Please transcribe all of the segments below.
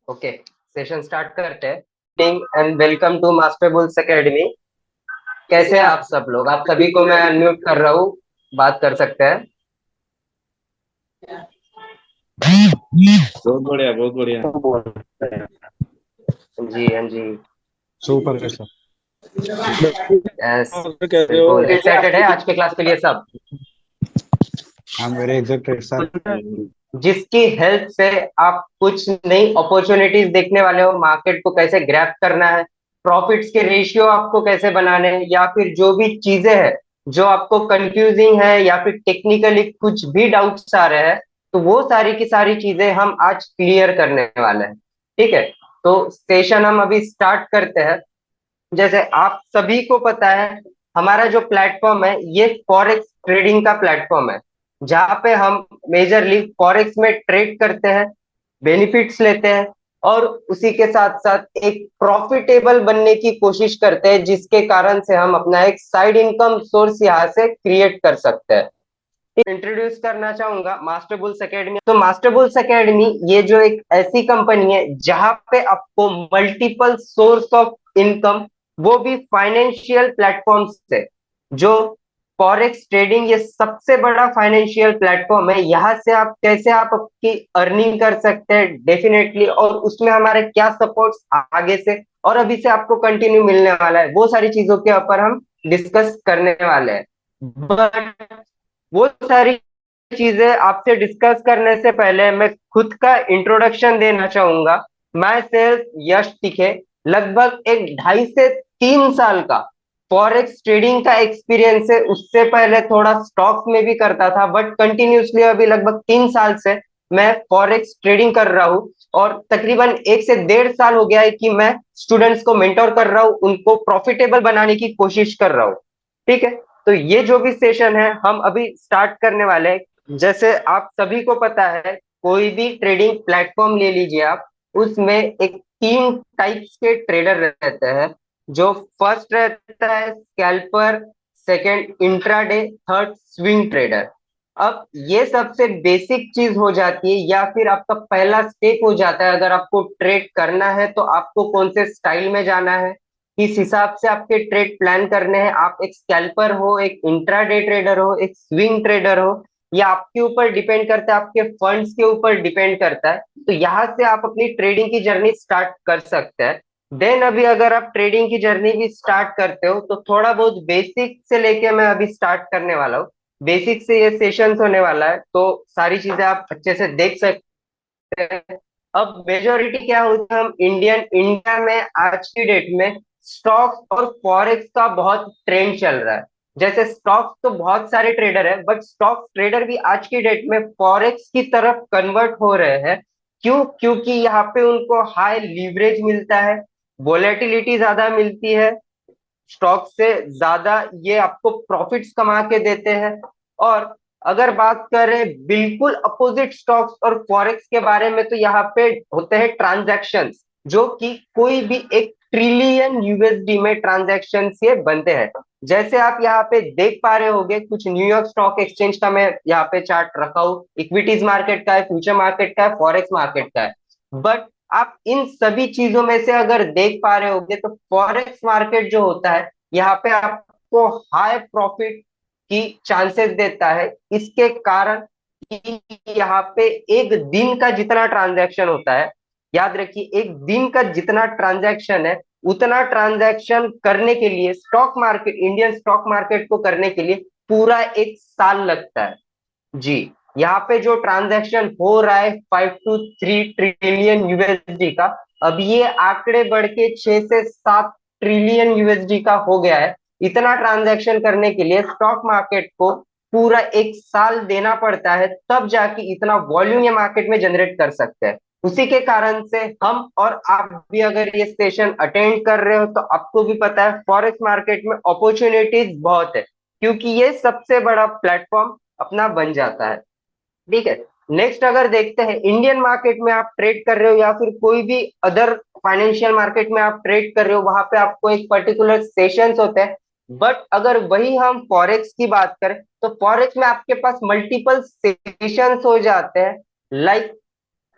Okay, session start करते हैं। And welcome to Master Bulls Academy. कैसे हैं आप सब लोग? आप सभी को मैं अनम्यूट कर रहा हूँ, बात कर सकते हैं। बहुत बढ़िया, बहुत बढ़िया। जी हाँ जी। सुपर है सर। यस, कैसे हो? बिल्कुल एक्साइटेड है आज के क्लास के लिए सब। हम वेरी एग्जैक्टेड सर। जिसकी हेल्प से आप कुछ नई अपॉर्चुनिटीज देखने वाले हो, मार्केट को कैसे ग्रैब करना है, प्रॉफिट्स के रेशियो आपको कैसे बनाने हैं, या फिर जो भी चीजें हैं जो आपको कंफ्यूजिंग है या फिर टेक्निकली कुछ भी डाउट्स आ रहे हैं, तो वो सारी की सारी चीजें हम आज क्लियर करने वाले हैं। ठीक है, तो सेशन हम अभी स्टार्ट करते हैं। जैसे आप सभी को पता है, हमारा जो प्लेटफॉर्म है ये फॉरेक्स ट्रेडिंग का प्लेटफॉर्म है, जहां पे हम मेजरली फॉरेक्स में ट्रेड करते हैं, बेनिफिट्स लेते हैं, और उसी के साथ साथ एक प्रॉफिटेबल बनने की कोशिश करते हैं, जिसके कारण से हम अपना एक साइड इनकम सोर्स यहाँ से क्रिएट कर सकते हैं। इंट्रोड्यूस करना चाहूंगा मास्टर बुल्स एकेडमी। तो मास्टर बुल्स एकेडमी ये जो एक ऐसी कंपनी है जहां पे आपको मल्टीपल सोर्स ऑफ इनकम, वो भी फाइनेंशियल प्लेटफॉर्म से, जो फॉरेक्स ट्रेडिंग ये सबसे बड़ा फाइनेंशियल प्लेटफॉर्म है। यहाँ से आप कैसे आप आपकी अर्निंग कर सकते हैं डेफिनेटली, और उसमें हमारे क्या सपोर्ट्स आगे से और अभी से आपको कंटिन्यू मिलने वाला है, वो सारी चीजों के ऊपर हम डिस्कस करने वाले हैं। बट वो सारी चीजें आपसे डिस्कस करने से पहले मैं खुद का इंट्रोडक्शन देना चाहूंगा। मैं सेल्फ यश टिके, लगभग एक 2.5 से 3 साल का फॉरेक्स ट्रेडिंग का एक्सपीरियंस है। उससे पहले थोड़ा स्टॉक्स में भी करता था, बट कंटिन्यूसली अभी लगभग 3 साल से मैं फॉरेक्स ट्रेडिंग कर रहा हूँ। और तकरीबन 1 से 1.5 साल हो गया है कि मैं स्टूडेंट्स को मेंटोर कर रहा हूँ, उनको प्रॉफिटेबल बनाने की कोशिश कर रहा हूँ। ठीक है, तो ये जो भी सेशन है हम अभी स्टार्ट करने वाले हैं। जैसे आप सभी को पता है, कोई भी ट्रेडिंग प्लेटफॉर्म ले लीजिए आप, उसमें एक 3 टाइप्स के ट्रेडर रहते हैं। जो फर्स्ट रहता है scalper, second intraday, third swing trader. अब ये सबसे बेसिक चीज हो जाती है, या फिर आपका पहला स्टेप हो जाता है। अगर आपको ट्रेड करना है तो आपको कौन से स्टाइल में जाना है, किस हिसाब से आपके ट्रेड प्लान करने हैं। आप एक स्कैल्पर हो, एक इंट्राडे ट्रेडर हो, एक स्विंग ट्रेडर हो, या आपके ऊपर डिपेंड करता है, आपके फंड्स के ऊपर डिपेंड करता है। तो यहाँ से आप अपनी ट्रेडिंग की जर्नी स्टार्ट कर सकते हैं। देन अभी अगर आप ट्रेडिंग की जर्नी भी स्टार्ट करते हो, तो थोड़ा बहुत बेसिक से लेके मैं अभी स्टार्ट करने वाला हूँ। बेसिक से ये सेशन होने वाला है, तो सारी चीजें आप अच्छे से देख सकते हैं। अब मेजोरिटी क्या होता है, हम इंडिया में आज की डेट में स्टॉक्स और फॉरेक्स का बहुत ट्रेंड चल रहा है। जैसे स्टॉक्स तो बहुत सारे ट्रेडर है, बट स्टॉक ट्रेडर भी आज की डेट में फॉरेक्स की तरफ कन्वर्ट हो रहे हैं। क्यों? क्योंकि यहाँ पे उनको हाई लीवरेज मिलता है, वोलेटिलिटी ज्यादा मिलती है, स्टॉक से ज्यादा ये आपको प्रॉफिट्स कमा के देते हैं। और अगर बात करें बिल्कुल अपोजिट स्टॉक्स और फॉरेक्स के बारे में, तो यहाँ पे होते हैं ट्रांजैक्शंस, जो कि कोई भी 1 ट्रिलियन यूएसडी में ट्रांजैक्शंस ये बनते हैं। जैसे आप यहाँ पे देख पा रहे होंगे, कुछ न्यूयॉर्क स्टॉक एक्सचेंज का मैं यहाँ पे चार्ट रखा हूँ, इक्विटीज मार्केट का है, फ्यूचर मार्केट का है, फॉरेक्स मार्केट का है। बट आप इन सभी चीजों में से अगर देख पा रहे होंगे, तो फॉरेक्स मार्केट जो होता है, यहाँ पे आपको हाई प्रॉफिट की चांसेस देता है। इसके कारण कि यहाँ पे एक दिन का जितना ट्रांजैक्शन होता है, याद रखिए, एक दिन का जितना ट्रांजैक्शन है, उतना ट्रांजैक्शन करने के लिए stock market, Indian stock market को करने के लिए पूरा 1 साल लगता है। जी, यहाँ पे जो ट्रांजैक्शन हो रहा है 5 to 3 ट्रिलियन यूएसडी का, अब ये आंकड़े बढ़ के 6 से 7 ट्रिलियन यूएसडी का हो गया है। इतना ट्रांजैक्शन करने के लिए स्टॉक मार्केट को पूरा 1 साल देना पड़ता है, तब जाके इतना वॉल्यूम ये मार्केट में जनरेट कर सकते हैं। उसी के कारण से हम और आप भी अगर ये सेशन अटेंड कर रहे हो, तो आपको भी पता है फॉरेक्स मार्केट में अपॉर्चुनिटीज बहुत है, क्योंकि ये सबसे बड़ा प्लेटफॉर्म अपना बन जाता है। ठीक है, नेक्स्ट अगर देखते हैं, इंडियन मार्केट में आप ट्रेड कर रहे हो या फिर कोई भी अदर फाइनेंशियल मार्केट में आप ट्रेड कर रहे हो, वहां पे आपको एक पर्टिकुलर सेशंस होते हैं। बट अगर वही हम फॉरेक्स की बात करें, तो फॉरेक्स में आपके पास मल्टीपल सेशंस हो जाते हैं। लाइक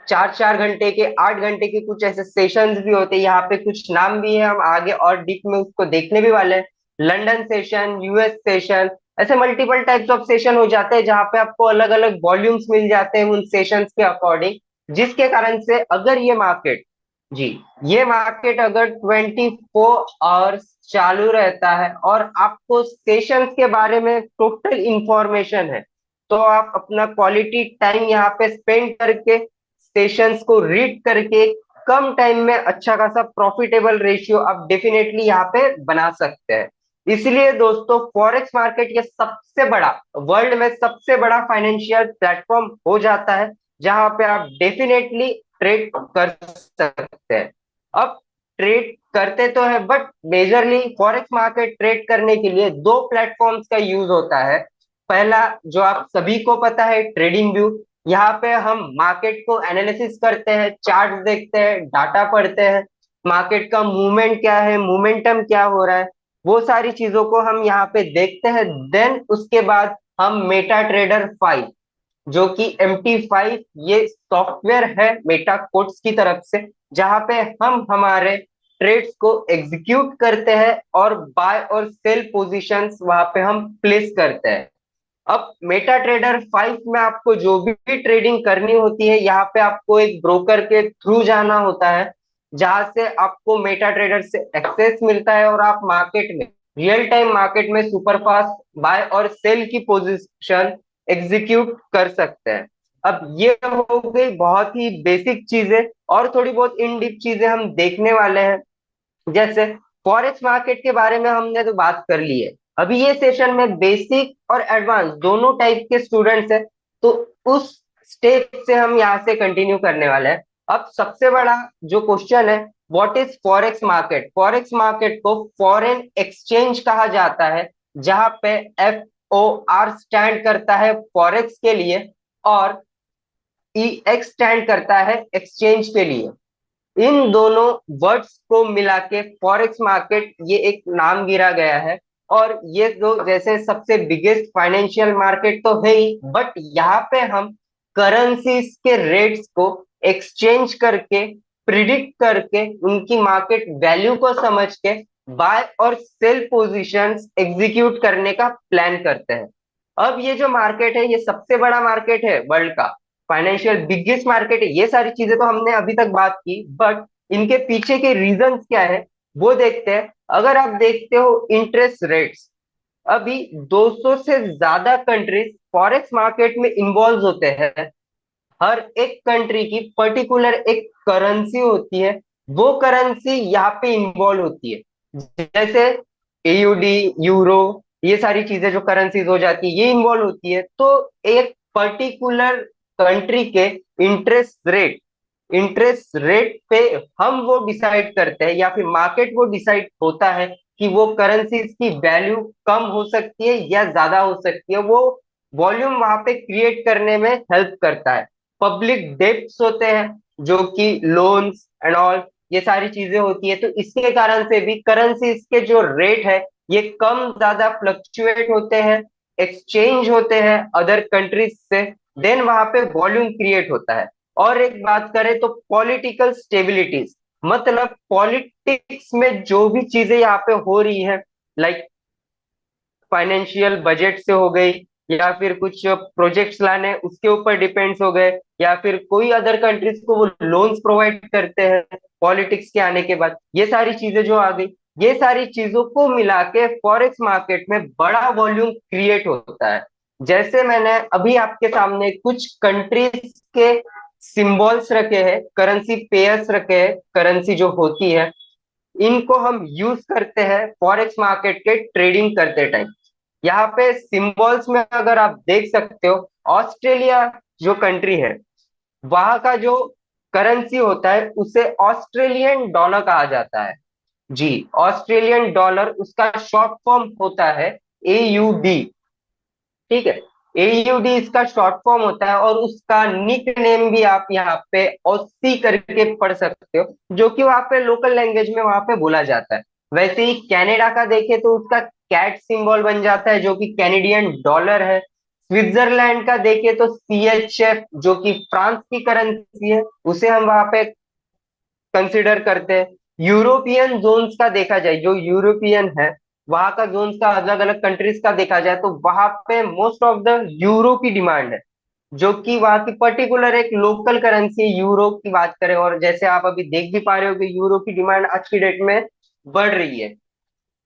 चार चार घंटे के, 8 घंटे के कुछ ऐसे सेशंस भी होते हैं। यहाँ पे कुछ नाम भी है, हम आगे और डीप में उसको देखने भी वाले हैं। लंदन सेशन, यूएस सेशन, ऐसे मल्टीपल टाइप्स ऑफ सेशन हो जाते हैं जहाँ पे आपको अलग अलग वॉल्यूम्स मिल जाते हैं उन सेशंस के अकॉर्डिंग। जिसके कारण से अगर ये मार्केट, जी, ये मार्केट अगर 24 आवर्स चालू रहता है और आपको सेशंस के बारे में टोटल इंफॉर्मेशन है, तो आप अपना क्वालिटी टाइम यहाँ पे स्पेंड करके सेशंस को रीड करके कम टाइम में अच्छा खासा प्रॉफिटेबल रेशियो आप डेफिनेटली यहाँ पे बना सकते हैं। इसलिए दोस्तों, फॉरेक्स मार्केट ये सबसे बड़ा, वर्ल्ड में सबसे बड़ा फाइनेंशियल प्लेटफॉर्म हो जाता है जहां पे आप डेफिनेटली ट्रेड कर सकते हैं। अब ट्रेड करते तो है, but majorly forex market trade करने के लिए दो प्लेटफॉर्म्स का यूज होता है। पहला, जो आप सभी को पता है, ट्रेडिंग व्यू। यहाँ पे हम मार्केट को एनालिसिस करते हैं, चार्ट देखते हैं, डाटा पढ़ते हैं, मार्केट का मूवमेंट क्या है, मोमेंटम क्या हो रहा है, वो सारी चीजों को हम यहाँ पे देखते हैं। देन उसके बाद हम मेटा ट्रेडर 5, जो कि MT5, ये सॉफ्टवेयर है मेटा कोट्स की तरफ से, जहां पे हम हमारे ट्रेड्स को एग्जीक्यूट करते हैं और बाय और सेल पोजीशंस वहां पे हम प्लेस करते हैं। अब मेटा ट्रेडर 5 में आपको जो भी ट्रेडिंग करनी होती है, यहाँ पे आपको एक ब्रोकर के थ्रू जाना होता है, जहां से आपको मेटा ट्रेडर से एक्सेस मिलता है और आप मार्केट में, रियल टाइम मार्केट में सुपरफास्ट बाय और सेल की पोजीशन एग्जीक्यूट कर सकते हैं। अब ये हो गई बहुत ही बेसिक चीजें, और थोड़ी बहुत इन डीप चीजें हम देखने वाले हैं। जैसे फॉरेक्स मार्केट के बारे में हमने तो बात कर ली है, अभी ये सेशन में बेसिक और एडवांस दोनों टाइप के स्टूडेंट्स हैं, तो उस स्टेप से हम यहाँ से कंटिन्यू करने वाले हैं। अब सबसे बड़ा जो क्वेश्चन है, what is forex market? Forex market को फॉरेन एक्सचेंज कहा जाता है, जहां पे FOR स्टैंड करता है फॉरेक्स के लिए, और EX स्टैंड करता है एक्सचेंज के लिए। इन दोनों वर्ड्स को मिला के फॉरेक्स मार्केट ये एक नाम गिरा गया है। और ये तो जैसे सबसे बिगेस्ट फाइनेंशियल मार्केट तो है ही, बट यहाँ पे हम करेंसीज के रेट्स को एक्सचेंज करके, प्रिडिक्ट करके, उनकी मार्केट वैल्यू को समझ के बाय और सेल पोजीशंस एग्जीक्यूट करने का प्लान करते हैं। अब ये जो मार्केट है, ये सबसे बड़ा मार्केट है वर्ल्ड का, फाइनेंशियल बिगेस्ट मार्केट है। ये सारी चीजें तो हमने अभी तक बात की, बट इनके पीछे के रीजंस क्या है वो देखते हैं। अगर आप देखते हो इंटरेस्ट रेट्स, अभी 200 से ज्यादा कंट्रीज फॉरेक्स मार्केट में इन्वॉल्व होते हैं। हर एक कंट्री की पर्टिकुलर एक करेंसी होती है, वो करेंसी यहाँ पे इन्वॉल्व होती है। जैसे AUD, यूरो, ये सारी चीजें जो करेंसीज हो जाती है, ये इन्वॉल्व होती है। तो एक पर्टिकुलर कंट्री के इंटरेस्ट रेट पे हम वो डिसाइड करते हैं, या फिर मार्केट वो डिसाइड होता है कि वो करेंसीज की वैल्यू कम हो सकती है या ज्यादा हो सकती है। वो वॉल्यूम वहां पे क्रिएट करने में हेल्प करता है। पब्लिक डेब्ट्स होते हैं, जो कि लोन्स एंड ऑल, ये सारी चीजें होती है। तो इसके कारण से भी करेंसीज के जो रेट है, ये कम ज्यादा फ्लक्चुएट होते हैं, एक्सचेंज होते हैं अदर कंट्रीज से। देन वहां पे वॉल्यूम क्रिएट होता है। और एक बात करें तो पॉलिटिकल स्टेबिलिटीज, मतलब पॉलिटिक्स में जो भी चीजें यहाँ पे हो रही है, लाइक फाइनेंशियल बजट से हो गई, या फिर कुछ प्रोजेक्ट्स लाने उसके ऊपर डिपेंड्स हो गए, या फिर कोई अदर कंट्रीज को वो लोन्स प्रोवाइड करते हैं पॉलिटिक्स के आने के बाद, ये सारी चीजें जो आ गई, ये सारी चीजों को मिला के फॉरेक्स मार्केट में बड़ा वॉल्यूम क्रिएट होता है। जैसे मैंने अभी आपके सामने कुछ कंट्रीज के सिंबल्स रखे हैं, करेंसी पेयर्स रखे हैं, करेंसी जो होती है, इनको हम यूज करते हैं फॉरेक्स मार्केट के ट्रेडिंग करते टाइम। यहाँ पे सिंबल्स में अगर आप देख सकते हो, ऑस्ट्रेलिया जो कंट्री है, वहां का जो करेंसी होता है उसे ऑस्ट्रेलियन डॉलर कहा जाता है। जी, ऑस्ट्रेलियन डॉलर, उसका शॉर्ट फॉर्म होता है AUD। ठीक है, AUD इसका शॉर्ट फॉर्म होता है, और उसका निक नेम भी आप यहाँ पे ऑसी करके पढ़ सकते हो, जो कि वहां पे लोकल लैंग्वेज में वहां पे बोला जाता है। वैसे ही कनाडा का देखे तो उसका कैट सिंबल बन जाता है, जो कि कैनेडियन डॉलर है। स्विट्जरलैंड का देखें तो CHF जो कि फ्रांस की करेंसी है, उसे हम वहां पे कंसिडर करते हैं। यूरोपियन जोन्स का देखा जाए, जो यूरोपियन है वहां का जोन्स का, अलग अलग कंट्रीज का देखा जाए, तो वहां पे मोस्ट ऑफ द यूरो की डिमांड है, जो कि वहाँ की पर्टिकुलर एक लोकल करेंसी यूरो की बात करें। और जैसे आप अभी देख भी पा रहे हो कि यूरो की डिमांड आज की डेट में बढ़ रही है।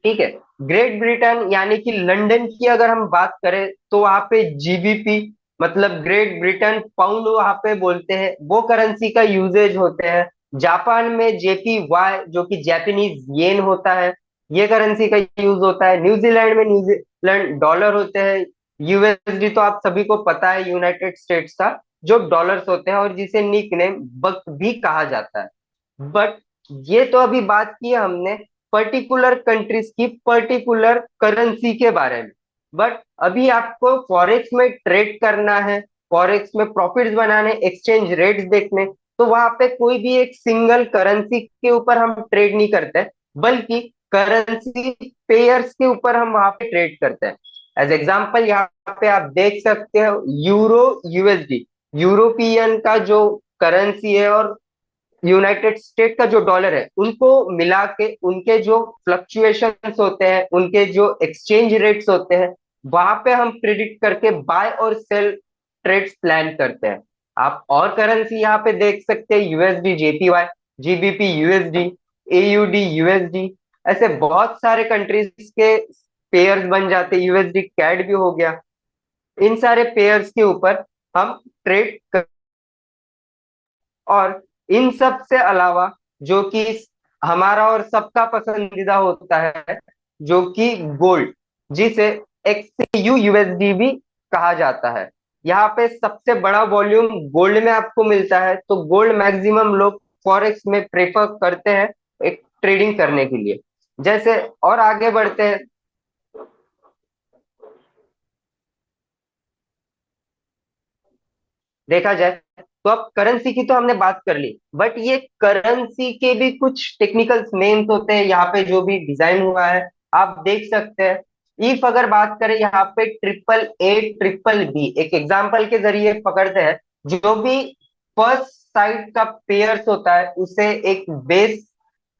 ठीक है। ग्रेट ब्रिटेन यानी कि लंदन की अगर हम बात करें तो वहां पे GBP, मतलब ग्रेट ब्रिटेन पाउंड वहां पे बोलते हैं, वो करेंसी का यूजेज होते हैं। जापान में JPY जो कि जापानीज येन होता है, ये करेंसी का यूज होता है। न्यूजीलैंड में न्यूजीलैंड डॉलर होते हैं। USD तो आप सभी को पता है, यूनाइटेड स्टेट्स का जो डॉलर्स होते हैं, और जिसे निक नेम बक भी कहा जाता है। बट ये तो अभी बात की है हमने पर्टिकुलर कंट्रीज की पर्टिकुलर करेंसी के बारे में। बट अभी आपको फॉरेक्स में ट्रेड करना है, फॉरेक्स में प्रॉफिट्स बनाने, एक्सचेंज रेट्स देखने, तो वहां पे कोई भी एक सिंगल करेंसी के ऊपर हम ट्रेड नहीं करते, बल्कि करेंसी पेयर्स के ऊपर हम वहां पे ट्रेड करते हैं। एज एग्जाम्पल यहाँ पे आप देख सकते हो यूरो USD, यूरोपियन का जो करेंसी है, और यूनाइटेड स्टेट का जो डॉलर है, उनको मिला के उनके जो फ्लक्चुएशंस होते हैं, उनके जो एक्सचेंज रेट्स होते हैं, वहां पे हम प्रिडिक्ट करके बाय और सेल ट्रेड्स प्लान करते हैं। आप और करेंसी यहाँ पे देख सकते हैं, USD JPY, GBP USD, AUD USD, ऐसे बहुत सारे कंट्रीज के पेयर्स बन जाते हैं। USD कैड भी हो गया। इन सारे पेयर्स के ऊपर हम ट्रेड कर, और इन सब से अलावा जो कि हमारा और सबका पसंदीदा होता है, जो कि गोल्ड, जिसे XAU USD भी कहा जाता है। यहाँ पे सबसे बड़ा वॉल्यूम गोल्ड में आपको मिलता है, तो गोल्ड मैक्सिमम लोग फॉरेक्स में प्रेफर करते हैं एक ट्रेडिंग करने के लिए। जैसे और आगे बढ़ते हैं, देखा जाए तो अब करेंसी की तो हमने बात कर ली, बट ये करेंसी के भी कुछ टेक्निकल नेम्स होते हैं यहाँ पे जो भी डिजाइन हुआ है, आप देख सकते हैं। इफ अगर बात करें यहाँ पे AAA BBB, एक एग्जांपल के जरिए पकड़ते हैं। जो भी फर्स्ट साइड का पेयर्स होता है उसे एक बेस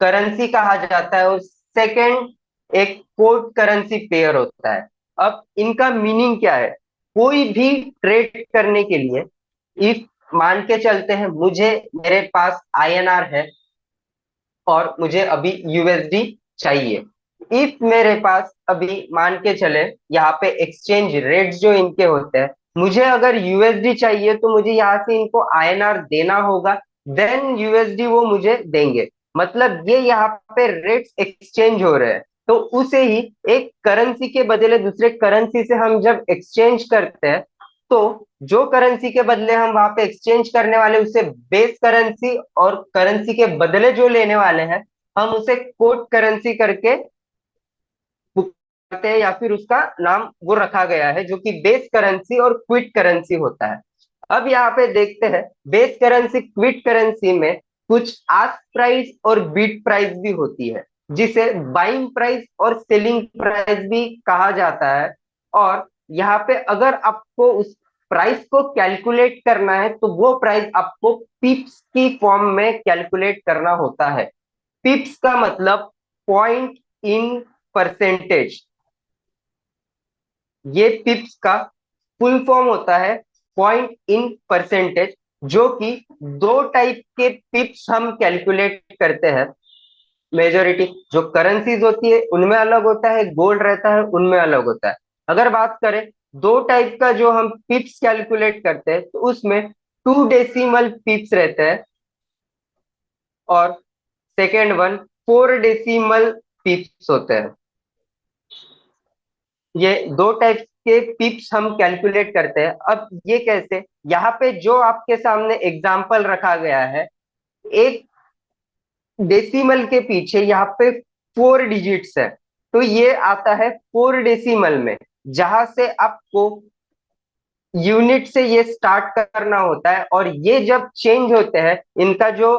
करेंसी कहा जाता है, और सेकंड एक कोड करेंसी पेयर होता है। अब इनका मीनिंग क्या है? कोई भी ट्रेड करने के लिए, इफ मान के चलते हैं मुझे, मेरे पास INR है और मुझे अभी USD चाहिए। इफ मेरे पास अभी मान के चले यहाँ पे एक्सचेंज रेट्स जो इनके होते हैं, मुझे अगर USD चाहिए तो मुझे यहाँ से इनको INR देना होगा, देन USD वो मुझे देंगे। मतलब ये यहाँ पे रेट्स एक्सचेंज हो रहे हैं। तो उसे ही एक करेंसी के बदले दूसरे करेंसी से हम जब एक्सचेंज करते हैं, तो जो करेंसी के बदले हम वहां पे एक्सचेंज करने वाले उसे बेस करेंसी, और करेंसी के बदले जो लेने वाले हैं हम उसे कोट करेंसी करके पुकारते हैं, या फिर उसका नाम वो रखा गया है जो कि बेस करेंसी और क्विट करेंसी होता है। अब यहाँ पे देखते हैं बेस करेंसी क्विट करेंसी में कुछ आस्क प्राइस और बीट प्राइस भी होती है, जिसे बाइंग प्राइस और सेलिंग प्राइस भी कहा जाता है। और यहाँ पे अगर आपको उस प्राइस को कैलकुलेट करना है तो वो प्राइस आपको पिप्स की फॉर्म में कैलकुलेट करना होता है। पिप्स का मतलब पॉइंट इन परसेंटेज। ये पिप्स का फुल फॉर्म होता है पॉइंट इन परसेंटेज, जो कि दो टाइप के पिप्स हम कैलकुलेट करते हैं। मेजोरिटी जो करेंसीज होती है उनमें अलग होता है, गोल्ड रहता है उनमें अलग होता है। अगर बात करें दो टाइप का जो हम पिप्स कैलकुलेट करते हैं, तो उसमें 2 डेसिमल पिप्स रहते हैं, और सेकेंड वन 4 डेसिमल पिप्स होते हैं। ये दो टाइप के पिप्स हम कैलकुलेट करते हैं। अब ये कैसे? यहाँ पे जो आपके सामने एग्जाम्पल रखा गया है, एक डेसिमल के पीछे यहाँ पे 4 डिजिट्स है, तो ये आता है 4 डेसिमल में, जहां से आपको यूनिट से ये स्टार्ट करना होता है। और ये जब चेंज होते हैं, इनका जो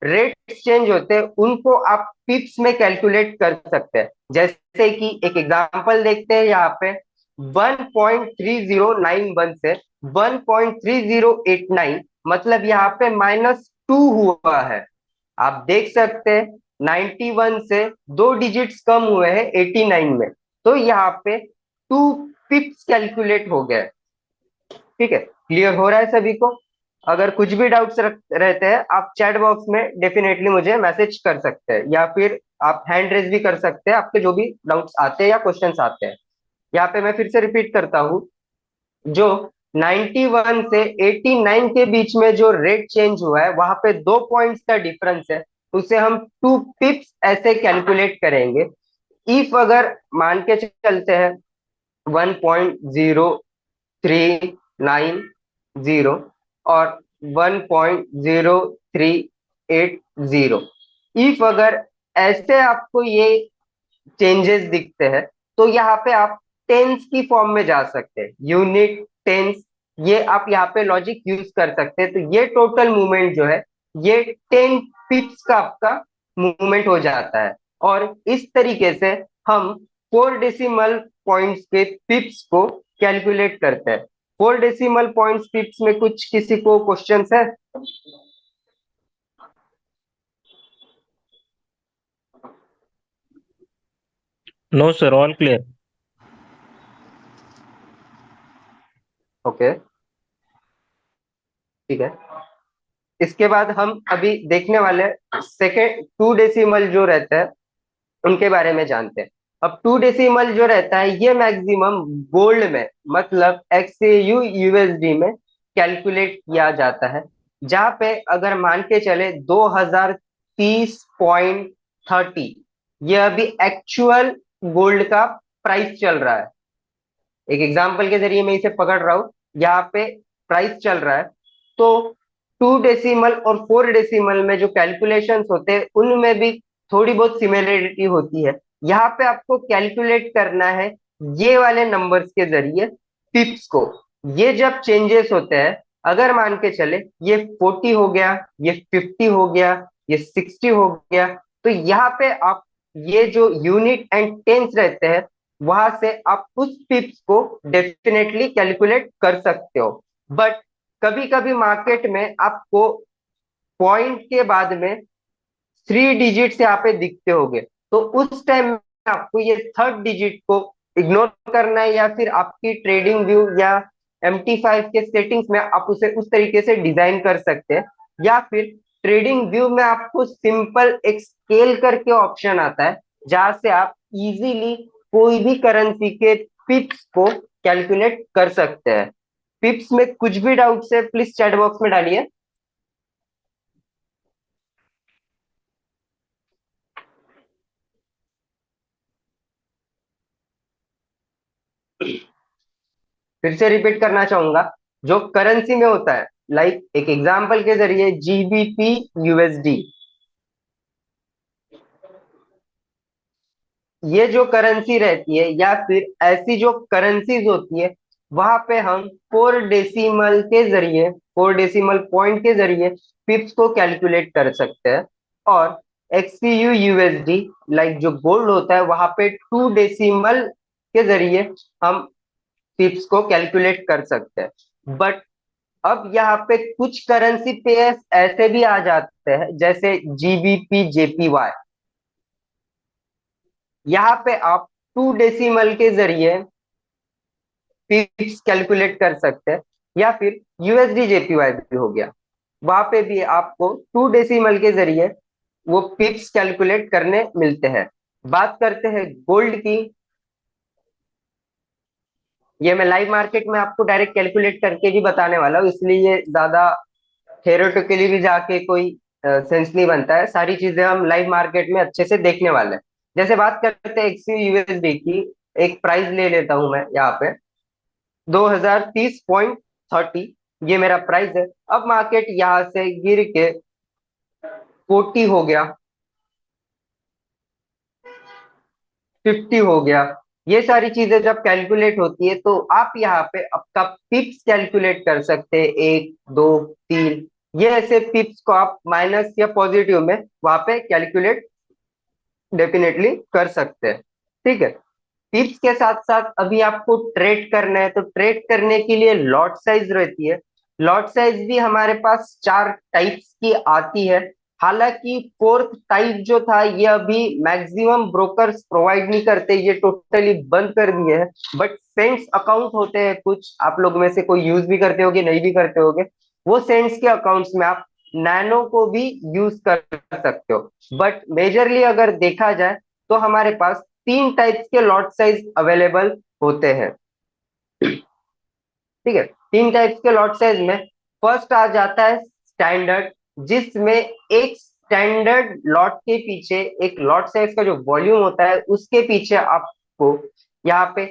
रेट चेंज होते हैं, उनको आप पिप्स में कैलकुलेट कर सकते हैं। जैसे कि एक एग्जांपल देखते हैं यहाँ पे, 1.3091 से 1.3089, मतलब यहाँ पे -2 हुआ है। आप देख सकते हैं 91 से 2 डिजिट्स कम हुए हैं 89 में, तो यहाँ पे 2 पिप्स कैलकुलेट हो गए। ठीक है, क्लियर हो रहा है सभी को? अगर कुछ भी डाउट्स रहते हैं आप चैट बॉक्स में डेफिनेटली मुझे मैसेज कर सकते हैं, या फिर आप हैंड रेज भी कर सकते हैं, आपके जो भी डाउट्स आते हैं या क्वेश्चंस आते हैं। यहाँ पे मैं फिर से रिपीट करता हूँ, जो 91 से 89 के बीच में जो रेट चेंज हुआ है वहां पे 2 पॉइंट्स का डिफरेंस है, उसे हम 2 पिप्स ऐसे कैलकुलेट करेंगे। इफ अगर मान के चलते हैं 1.0390 और 1.0380, इफ अगर ऐसे आपको ये चेंजेस दिखते हैं, तो यहाँ पे आप टेंस की फॉर्म में जा सकते हैं, यूनिट, टेंस, ये आप यहाँ पे लॉजिक यूज कर सकते हैं। तो ये टोटल मूवमेंट जो है ये 10 पिप्स का आपका मूवमेंट हो जाता है। और इस तरीके से हम 4 डेसिमल पॉइंट्स के पिप्स को कैलकुलेट करते हैं। 4 डेसिमल पॉइंट्स पिप्स में कुछ किसी को क्वेश्चंस है? No, sir, all clear. Okay, ठीक है। इसके बाद हम अभी देखने वाले सेकेंड 2 डेसिमल जो रहता है उनके बारे में जानते हैं। अब 2 डेसिमल जो रहता है ये मैक्सिमम गोल्ड में, मतलब XAU USD में कैलकुलेट किया जाता है, जहां पे अगर मान के चले 2030.30, ये अभी एक्चुअल गोल्ड का प्राइस चल रहा है। एक एग्जांपल के जरिए मैं इसे पकड़ रहा हूं, यहाँ पे प्राइस चल रहा है। तो 2 डेसिमल और 4 डेसिमल में जो कैलकुलेशंस होते हैं उनमें भी थोड़ी बहुत सिमिलरिटी होती है। यहाँ पे आपको कैलकुलेट करना है ये वाले नंबर्स के जरिए पिप्स को। ये जब चेंजेस होते हैं, अगर मान के चले ये 40 हो गया, ये 50 हो गया, ये 60 हो गया, तो यहाँ पे आप ये जो यूनिट एंड टेंस रहते हैं वहां से आप उस पिप्स को डेफिनेटली कैलकुलेट कर सकते हो। बट कभी कभी मार्केट में आपको पॉइंट के बाद में 3 डिजिट्स यहाँ पे दिखते होंगे, तो उस टाइम में आपको ये थर्ड डिजिट को इग्नोर करना है, या फिर आपकी ट्रेडिंग व्यू या MT5 के सेटिंग्स में आप उसे उस तरीके से डिजाइन कर सकते हैं। या फिर ट्रेडिंग व्यू में आपको सिंपल एक स्केल करके ऑप्शन आता है, जहां से आप इजीली कोई भी करेंसी के पिप्स को कैलकुलेट कर सकते हैं। पिप्स में कुछ भी डाउट्स है प्लीज चैट बॉक्स में डालिए। फिर से रिपीट करना चाहूंगा, जो करेंसी में होता है, लाइक एक एग्जांपल के जरिए GBP USD, ये जो करेंसी रहती है या फिर ऐसी जो करेंसीज होती है, वहां पे हम 4 डेसिमल के जरिए, 4 डेसिमल पॉइंट के जरिए पिप्स को कैलकुलेट कर सकते हैं। और XCU USD, लाइक जो गोल्ड होता है, वहां पे 2 डेसिमल के जरिए हम पिप्स को कैलकुलेट कर सकते हैं। बट अब यहाँ पे कुछ करेंसी पेयर्स ऐसे भी आ जाते हैं जैसे GBP JPY, यहाँ पे आप 2 डेसिमल के जरिए पिप्स कैलकुलेट कर सकते हैं। या फिर USD JPY भी हो गया, वहां पे भी आपको 2 डेसिमल के जरिए वो पिप्स कैलकुलेट करने मिलते हैं। बात करते हैं गोल्ड की, ये मैं लाइव मार्केट में आपको डायरेक्ट कैलकुलेट करके भी बताने वाला हूँ, इसलिए ये ज्यादा थेरोटिकली भी जाके कोई सेंस नहीं बनता है। सारी चीजें हम लाइव मार्केट में अच्छे से देखने वाले हैं। जैसे बात करते हैं XCU USD की, एक प्राइस ले लेता हूं मैं यहाँ पे 2030.30, ये मेरा प्राइस है। अब मार्केट यहाँ से गिर के 40 हो गया, 50 हो गया, ये सारी चीजें जब कैलकुलेट होती है तो आप यहाँ पे आपका पिप्स कैलकुलेट कर सकते हैं, 1 2 3, ये ऐसे पिप्स को आप माइनस या पॉजिटिव में वहां पे कैलकुलेट डेफिनेटली कर सकते हैं। ठीक है, टिप्स के साथ साथ अभी आपको ट्रेड करना है, तो ट्रेड करने के लिए लॉट साइज रहती है। लॉट साइज भी हमारे पास 4 टाइप्स की आती है। हालांकि फोर्थ टाइप जो था ये अभी मैक्सिमम ब्रोकर्स प्रोवाइड नहीं करते, ये टोटली बंद कर दिए हैं। बट सेंट्स अकाउंट होते हैं कुछ, आप लोग में से कोई यूज भी करते होगे, नहीं भी करते होगे, वो सेंट्स के अकाउंट्स में आप नैनो को भी यूज कर सकते हो। बट मेजरली अगर देखा जाए तो हमारे पास 3 टाइप्स के लॉट साइज अवेलेबल होते हैं। ठीक है, 3 टाइप्स के लॉट साइज में फर्स्ट आ जाता है स्टैंडर्ड, जिसमें एक स्टैंडर्ड लॉट के पीछे, एक लॉट साइज का जो वॉल्यूम होता है उसके पीछे आपको यहाँ पे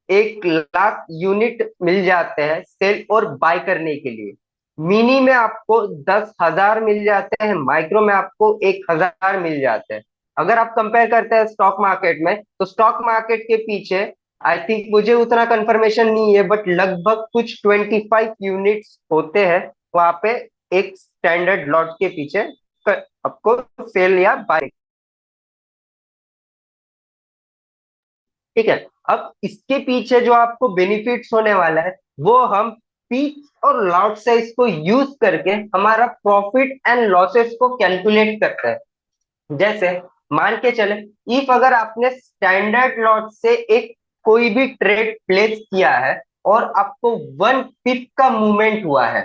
1 लाख यूनिट मिल जाते हैं सेल और बाय करने के लिए। मिनी में आपको 10,000 मिल जाते हैं, माइक्रो में आपको 1,000 मिल जाते हैं। अगर आप कंपेयर करते हैं स्टॉक मार्केट में, तो स्टॉक मार्केट के पीछे आई थिंक, मुझे उतना कंफर्मेशन नहीं है, बट लगभग कुछ 25 यूनिट्स होते हैं वहां पे एक स्टैंडर्ड लॉट के पीछे आपको सेल या बाय। ठीक है, अब इसके पीछे जो आपको बेनिफिट्स होने वाला है वो हम पीक और लॉट साइज को यूज करके हमारा प्रॉफिट एंड लॉसेस को कैलकुलेट करते हैं। जैसे मान के चले, इफ अगर आपने स्टैंडर्ड लॉट से एक कोई भी ट्रेड प्लेस किया है और आपको 1 पिप का मूवमेंट हुआ है,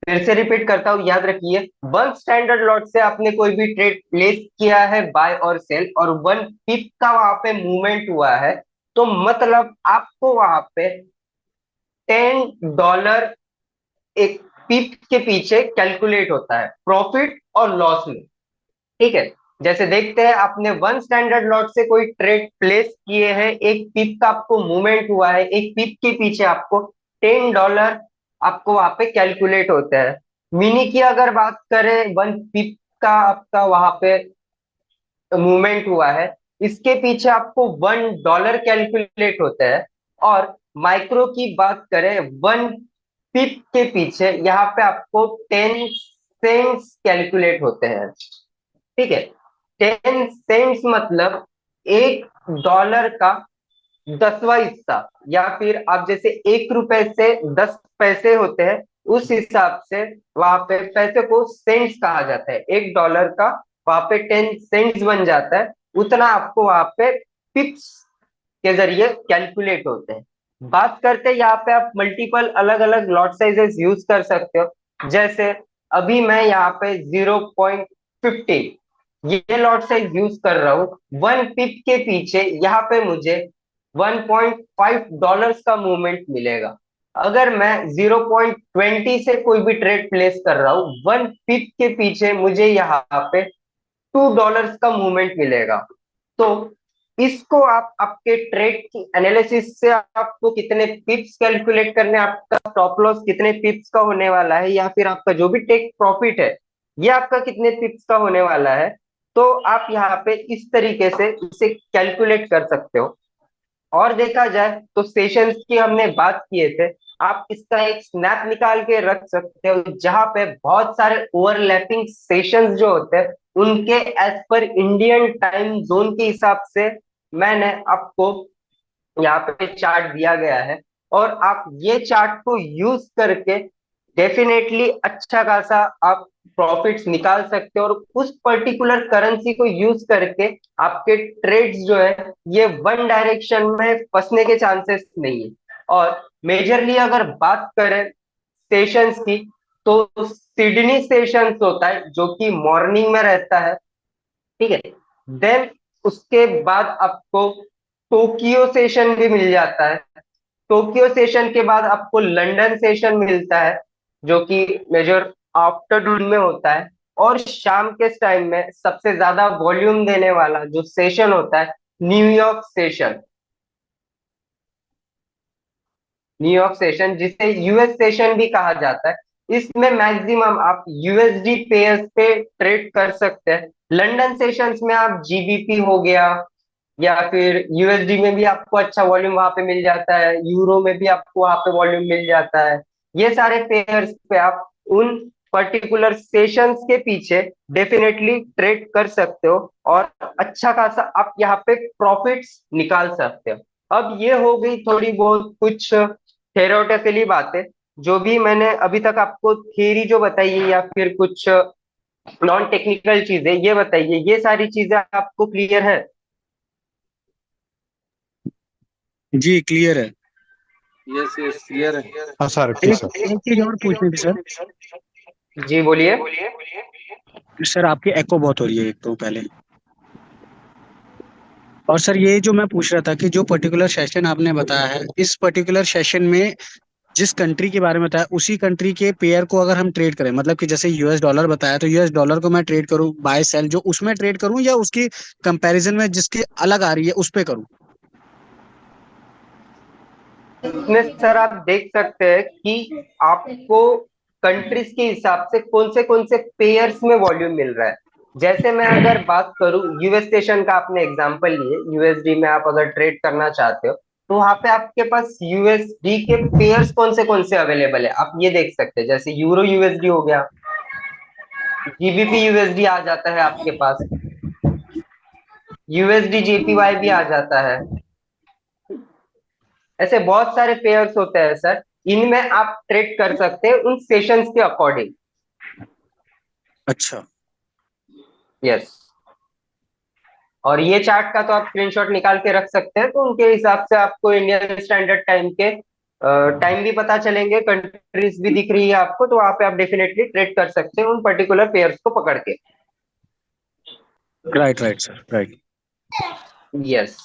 फिर से रिपीट करता हूं, याद रखिए, 1 स्टैंडर्ड लॉट से आपने कोई भी ट्रेड प्लेस किया है बाय और सेल, और 1 पिप का वहां पे मूवमेंट हुआ है, तो मतलब आपको वहां पे $10 एक पिप के पीछे कैलकुलेट होता है प्रॉफिट और लॉस में। ठीक है, जैसे देखते हैं, आपने 1 स्टैंडर्ड लॉट से कोई ट्रेड प्लेस किए हैं, 1 पिप का आपको मूवमेंट हुआ है, 1 पिप के पीछे आपको $10 आपको वहां पे कैलकुलेट होता है। मिनी की अगर बात करें, 1 पिप का आपका वहां पे मूवमेंट हुआ है, इसके पीछे आपको $1 कैलकुलेट होता है। और माइक्रो की बात करें, 1 पिप के पीछे यहाँ पे आपको 10 सेंट्स कैलकुलेट होते हैं। ठीक है, 10 सेंट्स मतलब $1 का 10वां हिस्सा, या फिर आप जैसे ₹1 से 10 पैसे होते हैं, उस हिसाब से वहां पे पैसे को सेंट्स कहा जाता है। $1 का वहां पे 10 सेंट्स बन जाता है, उतना आपको वहां पे पिप्स के जरिए कैलकुलेट होते हैं। बात करते हैं, यहाँ पे आप मल्टीपल अलग अलग लॉट साइजेस यूज कर सकते हो। जैसे अभी मैं यहाँ पे 0.15 ये लॉट साइज यूज कर रहा हूँ, 1 पिप के पीछे यहाँ पे मुझे $1.5 का मूवमेंट मिलेगा। अगर मैं 0.20 से कोई भी ट्रेड प्लेस कर रहा हूँ, 1 पिप के पीछे मुझे यहाँ पे $2 का मूवमेंट मिलेगा। तो इसको आप आपके ट्रेड की एनालिसिस से आपको कितने पिप्स कैलकुलेट करने, आपका स्टॉप लॉस कितने पिप्स का होने वाला है, या फिर आपका जो भी टेक प्रॉफिट है ये आपका कितने पिप्स का होने वाला है, तो आप यहाँ पे इस तरीके से इसे कैलकुलेट कर सकते हो। और देखा जाए तो सेशंस की हमने बात किए थे, आप इसका एक स्नैप निकाल के रख सकते हो, जहां पे बहुत सारे ओवरलैपिंग सेशंस जो होते हैं उनके as per Indian time zone के हिसाब से मैंने आपको यहाँ पे चार्ट दिया गया है। और आप ये चार्ट को यूज करके डेफिनेटली अच्छा खासा आप प्रॉफिट्स निकाल सकते हो, और उस पर्टिकुलर करेंसी को यूज करके आपके ट्रेड्स जो है ये वन डायरेक्शन में फंसने के चांसेस नहीं है। और मेजरली अगर बात करें सेशंस की, तो सिडनी सेशंस होता है जो कि मॉर्निंग में रहता है। ठीक है, देन उसके बाद आपको टोक्यो सेशन भी मिल जाता है। टोक्यो सेशन के बाद आपको लंदन सेशन मिलता है, जो कि मेजर आफ्टरनून में होता है। और शाम के टाइम में सबसे ज्यादा वॉल्यूम देने वाला जो सेशन होता है, न्यूयॉर्क सेशन। न्यूयॉर्क सेशन जिसे यूएस सेशन भी कहा जाता है, इसमें मैक्सिमम आप यूएसडी पेयर्स पे ट्रेड कर सकते हैं। लंदन सेशंस में आप जीबीपी हो गया, या फिर यूएसडी में भी आपको अच्छा वॉल्यूम वहां पे मिल जाता है, यूरो में भी आपको वहां पे वॉल्यूम मिल जाता है। ये सारे पेयर्स पे आप उन पर्टिकुलर सेशंस के पीछे डेफिनेटली ट्रेड कर सकते हो और अच्छा खासा आप यहाँ पे प्रॉफिट्स निकाल सकते हो। अब ये हो गई थोड़ी बहुत कुछ थेरोटिकली बातें, जो भी मैंने अभी तक आपको थियरी जो बताई है या फिर कुछ नॉन टेक्निकल चीजें ये बताइए, ये सारी चीजें आपको क्लियर है? जी क्लियर है। यस यस क्लियर है। हाँ सर, ठीक एक सर। एक चीज और पूछनी थी सर। जी बोलिए। सर आपकी एको बहुत हो रही है एक तो पहले, और सर ये जो मैं पूछ रहा था कि जो पर्टिकुलर सेशन आपने बताया है, इस पर्टिकुलर सेशन में जिस कंट्री के बारे में बताया उसी कंट्री के पेयर को अगर हम ट्रेड करें, मतलब कि जैसे यूएस डॉलर बताया तो यूएस डॉलर को मैं ट्रेड करूं, बाय सेल जो उसमें ट्रेड करूं, या उसकी कंपैरिजन में जिसकी अलग आ रही है उस पे करूं? इसमें सर आप देख सकते हैं कि आपको कंट्रीज के हिसाब से कौन से पेयर्स में वॉल्यूम मिल रहा है। जैसे मैं अगर बात करूं यूएस स्टेशन का, आपने एग्जांपल लिए, यूएसडी में आप अगर ट्रेड करना चाहते हो तो वहां पे आपके पास यूएसडी के पेयर्स कौन से अवेलेबल है आप ये देख सकते हैं। जैसे यूरो यूएसडी हो गया, जीबीपी यूएसडी आ जाता है आपके पास, यूएसडी जेपीवाई भी आ जाता है। ऐसे बहुत सारे पेयर्स होते हैं सर, इनमें आप ट्रेड कर सकते हैं उन सेशंस के अकॉर्डिंग। अच्छा। यस। और ये चार्ट का तो आप स्क्रीनशॉट निकाल के रख सकते हैं, तो उनके हिसाब से आपको इंडियन स्टैंडर्ड टाइम के टाइम भी पता चलेंगे, कंट्रीज भी दिख रही है आपको, तो वहां पे आप डेफिनेटली ट्रेड कर सकते हैं उन पर्टिकुलर पेयर्स को पकड़ के। Right right sir, right. Yes.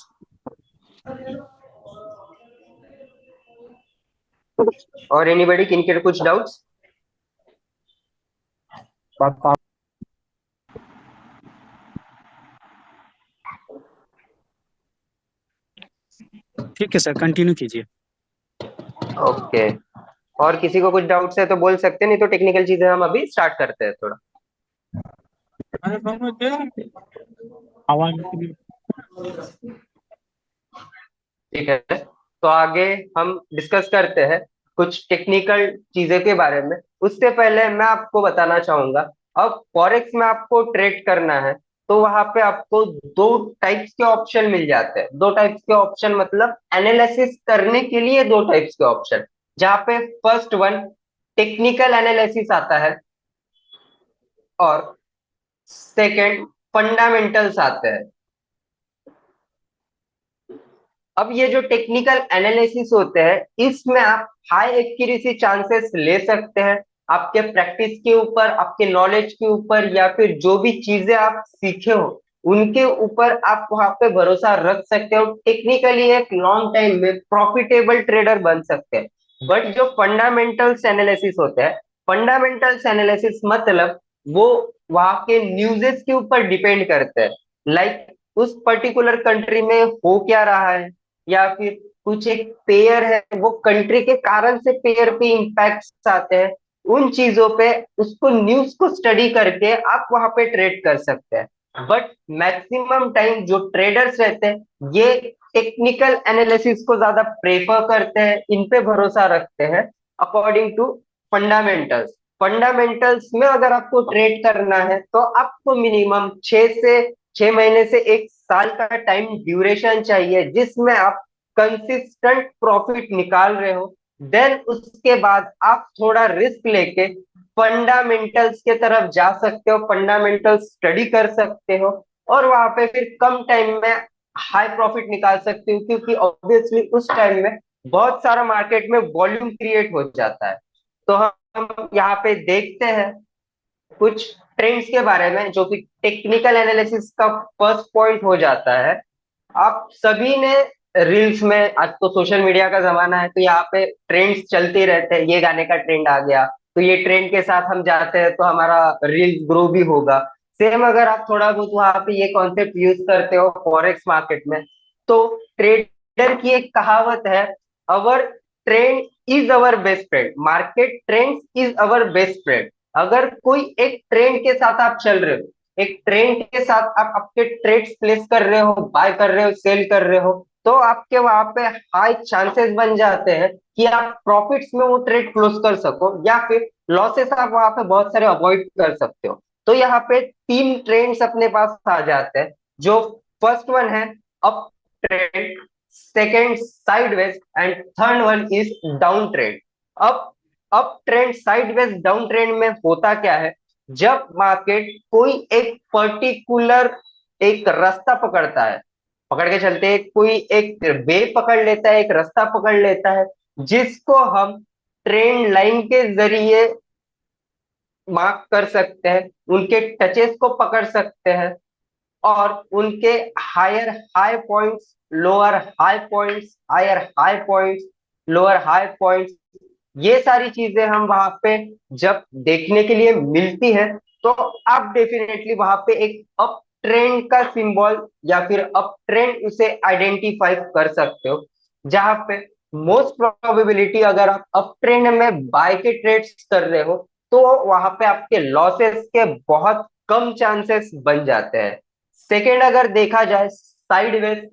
और एनीबडी किनके कुछ डाउट्स? ठीक है सर, कंटिन्यू कीजिए। ओके। और किसी को कुछ डाउट्स है तो बोल सकते हैं, नहीं तो टेक्निकल चीजें हम अभी स्टार्ट करते हैं थोड़ा। ठीक है, तो आगे हम डिस्कस करते हैं कुछ टेक्निकल चीजें के बारे में। उससे पहले मैं आपको बताना चाहूंगा, अब फॉरेक्स में आपको ट्रेड करना है तो वहां पे आपको दो टाइप्स के ऑप्शन मिल जाते हैं। दो टाइप्स के ऑप्शन मतलब एनालिसिस करने के लिए दो टाइप्स के ऑप्शन, जहां पे फर्स्ट वन टेक्निकल एनालिसिस आता है और सेकंड फंडामेंटल्स आते हैं। अब ये जो टेक्निकल एनालिसिस होते हैं इसमें आप हाई एक्यूरेसी चांसेस ले सकते हैं आपके प्रैक्टिस के ऊपर, आपके नॉलेज के ऊपर, या फिर जो भी चीजें आप सीखे हो उनके ऊपर आप वहां पे भरोसा रख सकते हो। टेक्निकली एक लॉन्ग टाइम में प्रॉफिटेबल ट्रेडर बन सकते हैं। बट जो फंडामेंटल्स एनालिसिस होते हैं, फंडामेंटल्स एनालिसिस मतलब वो वहां के न्यूज़ेस के ऊपर डिपेंड करते हैं। लाइक उस पर्टिकुलर कंट्री में हो क्या रहा है, या फिर कुछ एक पेयर है, वो कंट्री के कारण से पेयर पे इम्पैक्ट आते हैं, उन चीजों पे उसको न्यूज को स्टडी करके आप वहां पे ट्रेड कर सकते हैं। बट मैक्सिमम टाइम जो ट्रेडर्स रहते हैं ये टेक्निकल एनालिसिस को ज्यादा प्रेफर करते हैं, इन पे भरोसा रखते हैं अकॉर्डिंग टू फंडामेंटल्स। फंडामेंटल्स में अगर आपको ट्रेड करना है तो आपको मिनिमम 6 महीने से 1 साल का टाइम ड्यूरेशन चाहिए, जिसमें आप कंसिस्टेंट प्रॉफिट निकाल रहे हो। देन उसके बाद आप थोड़ा रिस्क लेके फंडामेंटल्स के तरफ जा सकते हो, फंडामेंटल स्टडी कर सकते हो और वहां पे फिर कम टाइम में हाई प्रॉफिट निकाल सकते हो, क्योंकि ऑब्वियसली उस टाइम में बहुत सारा मार्केट में वॉल्यूम क्रिएट हो जाता है। तो हम यहाँ पे देखते हैं कुछ ट्रेंड्स के बारे में, जो कि टेक्निकल एनालिसिस का फर्स्ट पॉइंट हो जाता है। आप सभी ने रील्स में, आज तो सोशल मीडिया का जमाना है तो यहाँ पे ट्रेंड्स चलते रहते हैं, ये गाने का ट्रेंड आ गया तो ये ट्रेंड के साथ हम जाते हैं तो हमारा रील्स ग्रो भी होगा। सेम अगर आप थोड़ा बहुत वहां पे ये कॉन्सेप्ट यूज करते हो फॉरेक्स मार्केट में, तो ट्रेडर की एक कहावत है, our trend is our best friend, market trend is our best friend. अगर कोई एक ट्रेंड के साथ आप चल रहे हो, एक ट्रेंड के साथ आप आपके ट्रेड्स प्लेस कर रहे हो, बाय कर रहे हो, सेल कर रहे हो, तो आपके वहां पे हाई चांसेस बन जाते हैं कि आप प्रॉफिट्स में वो ट्रेड क्लोज कर सको, या फिर लॉसेस आप वहां पे बहुत सारे अवॉइड कर सकते हो। तो यहाँ पे तीन ट्रेंड्स अपने पास आ जाते हैं। जो फर्स्ट वन है up trend, second sideways and third one is down trend. अब up trend, sideways, down trend में होता क्या है, जब मार्केट कोई एक पर्टिकुलर एक रास्ता पकड़ता है, पकड़ के चलते हैं, कोई एक वे पकड़ लेता है, एक रास्ता पकड़ लेता है, जिसको हम ट्रेंड लाइन के जरिए मार्क कर सकते हैं, उनके टचेस को पकड़ सकते हैं, और उनके higher high points, lower high points, higher high points, lower high points, ये सारी चीजें हम वहां पे जब देखने के लिए मिलती है, तो आप डेफिनेटली वहां पे एक अप ट्रेंड का सिंबल या फिर अप ट्रेंड उसे आइडेंटिफाई कर सकते हो। जहां पे मोस्ट प्रोबेबिलिटी अगर आप अप ट्रेंड में बाय के ट्रेड्स कर रहे हो, तो वहां पे आपके लॉसेस के बहुत कम चांसेस बन जाते हैं। सेकेंड अगर देखा जाए साइडवेज,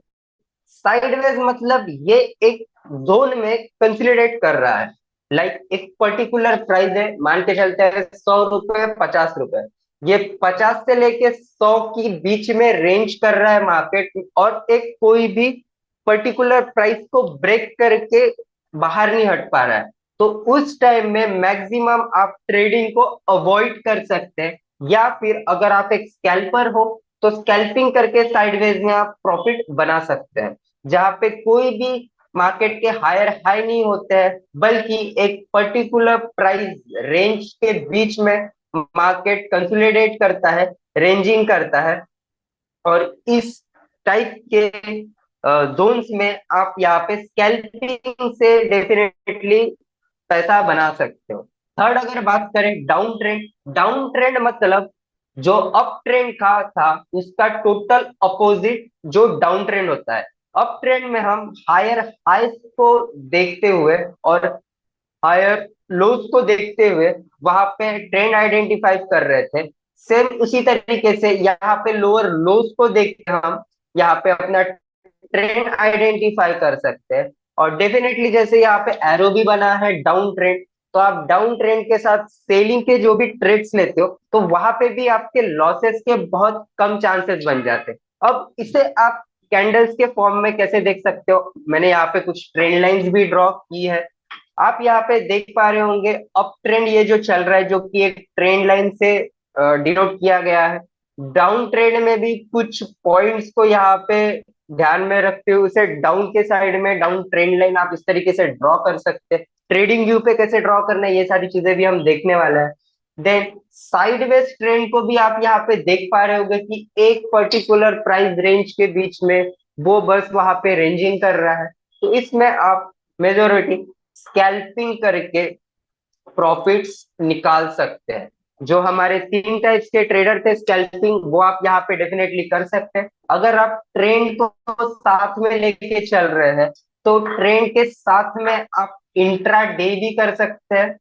साइडवेज मतलब ये एक जोन में कंसोलिडेट कर रहा है। लाइक एक पर्टिकुलर प्राइस है, मान के चलते हैं 100 रुपए, 50 रुपए, ये 50 से लेके 100 की बीच में रेंज कर रहा है मार्केट, और एक कोई भी पर्टिकुलर प्राइस को ब्रेक करके बाहर नहीं हट पा रहा है। तो उस टाइम में मैक्सिमम आप ट्रेडिंग को अवॉइड कर सकते हैं, या फिर अगर आप एक स्कैल्पर हो तो स्कैल्पिंग करके साइडवेज में आप प्रॉफिट बना सकते हैं, जहां पे कोई भी मार्केट के हायर हाई नहीं होते हैं, बल्कि एक पर्टिकुलर प्राइस रेंज के बीच में मार्केट कंसोलिडेट करता है, रेंजिंग करता है। और इस टाइप के जोन्स में आप यहाँ पे स्कैल्पिंग से डेफिनेटली पैसा बना सकते हो। थर्ड अगर बात करें डाउन ट्रेंड, डाउन ट्रेंड मतलब जो अप ट्रेंड का था उसका टोटल अपोजिट जो डाउन ट्रेंड होता है। अप ट्रेंड में हम हायर हाइस को देखते हुए और हायर लोज को देखते हुए वहां पे ट्रेंड आइडेंटिफाई कर रहे थे। सेम उसी तरीके से यहाँ पे लोअर लोज को देख के हम यहाँ पे अपना ट्रेंड आइडेंटिफाई कर सकते हैं। और डेफिनेटली जैसे यहाँ पे एरो भी बना है डाउन ट्रेंड, तो आप डाउन ट्रेंड के साथ सेलिंग के जो भी ट्रेड्स लेते हो, तो वहां पे भी आपके लॉसेस के बहुत कम चांसेस बन जाते हैं। अब इसे आप कैंडल्स के फॉर्म में कैसे देख सकते हो, मैंने यहाँ पे कुछ ट्रेंड लाइंस भी ड्रॉ की है। आप यहाँ पे देख पा रहे होंगे अप ट्रेंड ये जो चल रहा है, जो कि एक ट्रेंड लाइन से डिनोट किया गया है। डाउन ट्रेंड में भी कुछ पॉइंट्स को यहाँ पे ध्यान में रखते हुए उसे डाउन के साइड में डाउन ट्रेंड लाइन आप इस तरीके से ड्रॉ कर सकते हैं। ट्रेडिंग व्यू पे कैसे ड्रॉ करना है, ये सारी चीजें भी हम देखने वाला है। देन साइडवेज ट्रेंड को भी आप यहाँ पे देख पा रहे होंगे कि एक पर्टिकुलर प्राइस रेंज के बीच में वो बस वहां पे रेंजिंग कर रहा है। तो इसमें आप मेजोरिटी स्कैल्पिंग करके प्रॉफिट्स निकाल सकते हैं। जो हमारे तीन टाइप्स के ट्रेडर थे स्कैल्पिंग, वो आप यहाँ पे डेफिनेटली कर सकते हैं। अगर आप ट्रेंड को साथ में लेके चल रहे हैं, तो ट्रेंड के साथ में आप इंट्रा डे भी कर सकते हैं,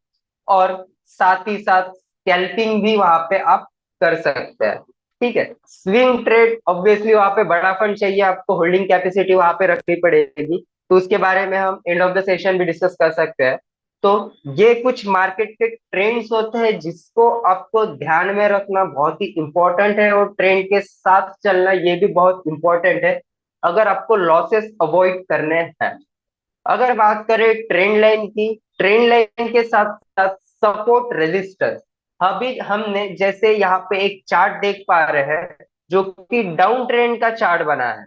और साथ ही साथ स्कैल्पिंग भी वहां पे आप कर सकते हैं। ठीक है। स्विंग ट्रेड ऑब्वियसली वहां पे बड़ा फंड चाहिए, आपको होल्डिंग कैपेसिटी वहां पे रखनी पड़ेगी, तो उसके बारे में हम एंड ऑफ द सेशन भी डिस्कस कर सकते हैं। तो ये कुछ मार्केट के ट्रेंड्स होते हैं जिसको आपको ध्यान में रखना बहुत ही इंपॉर्टेंट है, और ट्रेंड के साथ चलना ये भी बहुत इंपॉर्टेंट है अगर आपको लॉसेस अवॉइड करने हैं। अगर बात करें ट्रेंड लाइन की, ट्रेंड लाइन के साथ साथ सपोर्ट रेजिस्टेंस, अभी हमने जैसे यहाँ पे एक चार्ट देख पा रहे हैं जो कि डाउन ट्रेंड का चार्ट बना है,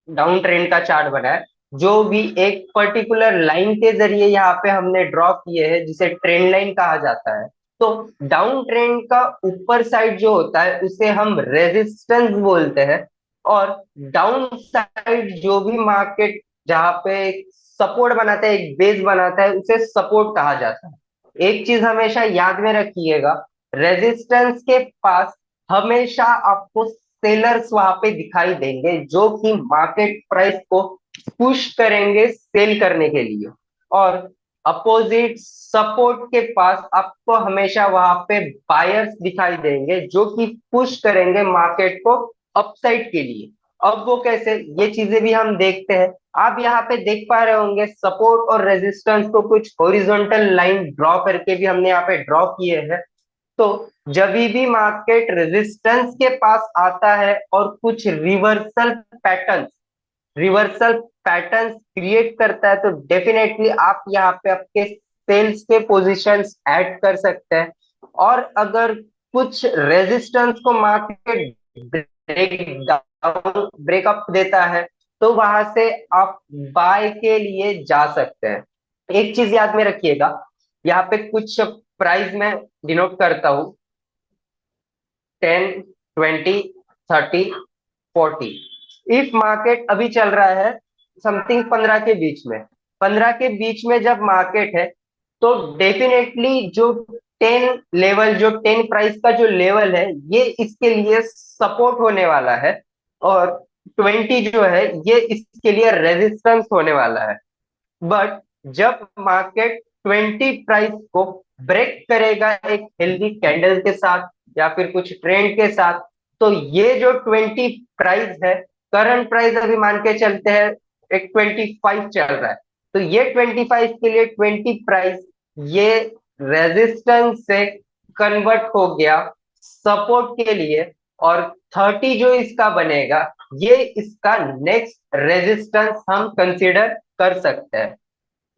डाउन ट्रेंड का चार्ट बना है, जो भी एक पर्टिकुलर लाइन के जरिए यहाँ पे हमने ड्रॉ किए हैं, जिसे ट्रेंड लाइन कहा जाता है। तो डाउन ट्रेंड का ऊपर साइड जो होता है उसे हम रेजिस्टेंस बोलते हैं, और डाउन साइड जो भी मार्केट जहाँ पे सपोर्ट बनाता है, एक बेस बनाता है, उसे सपोर्ट कहा जाता है। एक चीज हमेशा याद में रखिएगा, रेजिस्टेंस के पास हमेशा आपको सेलर्स वहां पे दिखाई देंगे, जो कि मार्केट प्राइस को पुश करेंगे सेल करने के लिए। और अपोजिट सपोर्ट के पास आपको हमेशा वहां पे बायर्स दिखाई देंगे, जो कि पुश करेंगे मार्केट को अपसाइड के लिए। अब वो कैसे, ये चीजें भी हम देखते हैं। आप यहाँ पे देख पा रहे होंगे सपोर्ट और रेजिस्टेंस को कुछ हॉरिजॉन्टल लाइन ड्रॉ करके भी हमने यहाँ पे ड्रॉ किए हैं। तो जब भी मार्केट रेजिस्टेंस के पास आता है और कुछ रिवर्सल पैटर्न्स क्रिएट करता है, तो डेफिनेटली आप यहाँ पे आपके सेल्स के पोजीशंस ऐड कर सकते हैं। और अगर कुछ रेजिस्टेंस को मार्केट ब्रेकअप देता है, तो वहां से आप बाय के लिए जा सकते हैं। एक चीज याद में रखिएगा, यहाँ पे कुछ प्राइस में डिनोट करता हूं, 10, 20, 30, 40। इफ मार्केट अभी चल रहा है समथिंग 15 के बीच में, 15 के बीच में जब मार्केट है, तो डेफिनेटली जो 10 लेवल, जो 10 प्राइस का जो लेवल है, ये इसके लिए सपोर्ट होने वाला है। और 20 जो है ये इसके लिए रेजिस्टेंस होने वाला है। बट जब मार्केट 20 प्राइस को ब्रेक करेगा एक हेल्दी कैंडल के साथ या फिर कुछ ट्रेंड के साथ, तो ये जो 20 प्राइस है, करंट प्राइस अभी मान के चलते हैं एक 25 चल रहा है, तो ये 25 के लिए 20 प्राइस ये रेजिस्टेंस से कन्वर्ट हो गया सपोर्ट के लिए। और 30 जो इसका बनेगा, ये इसका नेक्स्ट रेजिस्टेंस हम कंसीडर कर सकते हैं।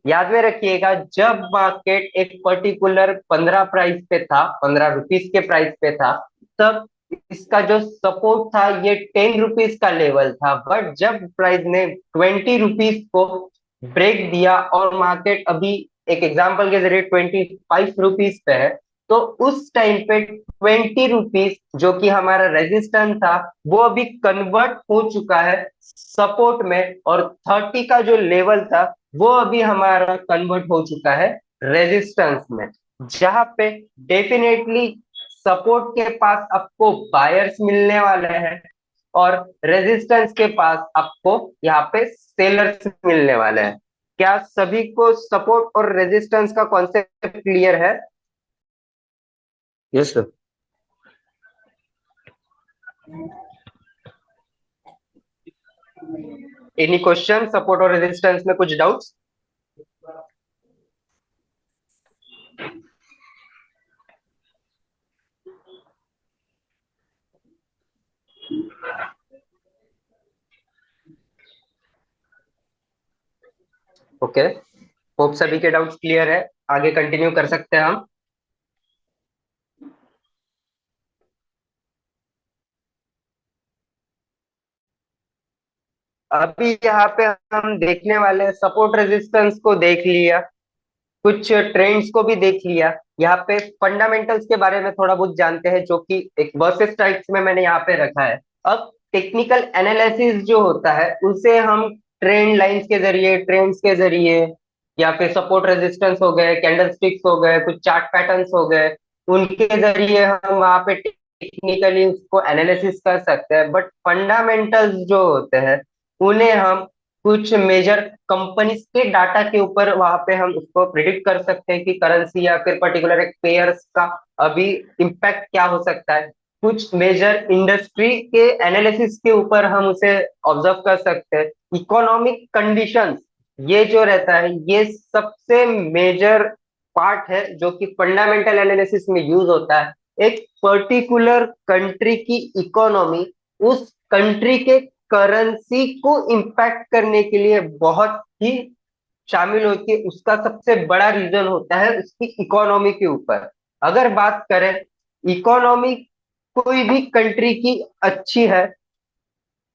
याद में रखिएगा, जब मार्केट एक पर्टिकुलर 15 प्राइस पे था, 15 रुपीस के प्राइस पे था, तब इसका जो सपोर्ट था ये 10 रुपीस का लेवल था। बट जब प्राइस ने 20 रुपीस को ब्रेक दिया और मार्केट अभी एक एग्जांपल के जरिए 25 रुपीस पे है, तो उस टाइम पे 20 रुपीस जो कि हमारा रेजिस्टेंस था, वो अभी कन्वर्ट हो चुका है सपोर्ट में। और 30 का जो लेवल था, वो अभी हमारा कन्वर्ट हो चुका है रेजिस्टेंस में, जहां पे डेफिनेटली सपोर्ट के पास आपको बायर्स मिलने वाले हैं और रेजिस्टेंस के पास आपको यहाँ पे सेलर्स मिलने वाले हैं। क्या सभी को सपोर्ट और रेजिस्टेंस का कॉन्सेप्ट क्लियर है? Yes sir. Any question support और रेजिस्टेंस में, कुछ डाउट्स? ओके, होप सभी के डाउट्स क्लियर है। आगे कंटिन्यू कर सकते हैं हम। अभी यहाँ पे हम देखने वाले हैं, सपोर्ट रेजिस्टेंस को देख लिया, कुछ ट्रेंड्स को भी देख लिया, यहाँ पे फंडामेंटल्स के बारे में थोड़ा बहुत जानते हैं, जो कि एक वर्सेस टाइप्स में मैंने यहाँ पे रखा है। अब टेक्निकल एनालिसिस जो होता है, उसे हम ट्रेंड लाइंस के जरिए, ट्रेंड्स के जरिए, या फिर सपोर्ट रेजिस्टेंस हो गए, कैंडल स्टिक्स हो गए, कुछ चार्ट पैटर्न्स हो गए, उनके जरिए हम वहां पे टेक्निकली उसको एनालिसिस कर सकते हैं। बट फंडामेंटल्स जो होते हैं, उन्हें हम कुछ मेजर कंपनीज के डाटा के ऊपर वहां पे हम उसको प्रिडिक्ट कर सकते हैं कि करेंसी या फिर पर्टिकुलर एक पेयर्स का अभी इम्पैक्ट क्या हो सकता है। कुछ मेजर इंडस्ट्री के एनालिसिस के ऊपर हम उसे ऑब्जर्व कर सकते हैं। इकोनॉमिक कंडीशंस, ये जो रहता है, ये सबसे मेजर पार्ट है जो कि फंडामेंटल एनालिसिस में यूज होता है। एक पर्टिकुलर कंट्री की इकोनॉमी उस कंट्री के करेंसी को इम्पैक्ट करने के लिए बहुत ही शामिल होती है। उसका सबसे बड़ा रीजन होता है उसकी इकोनॉमी के ऊपर। अगर बात करें इकोनॉमी, कोई भी कंट्री की अच्छी है,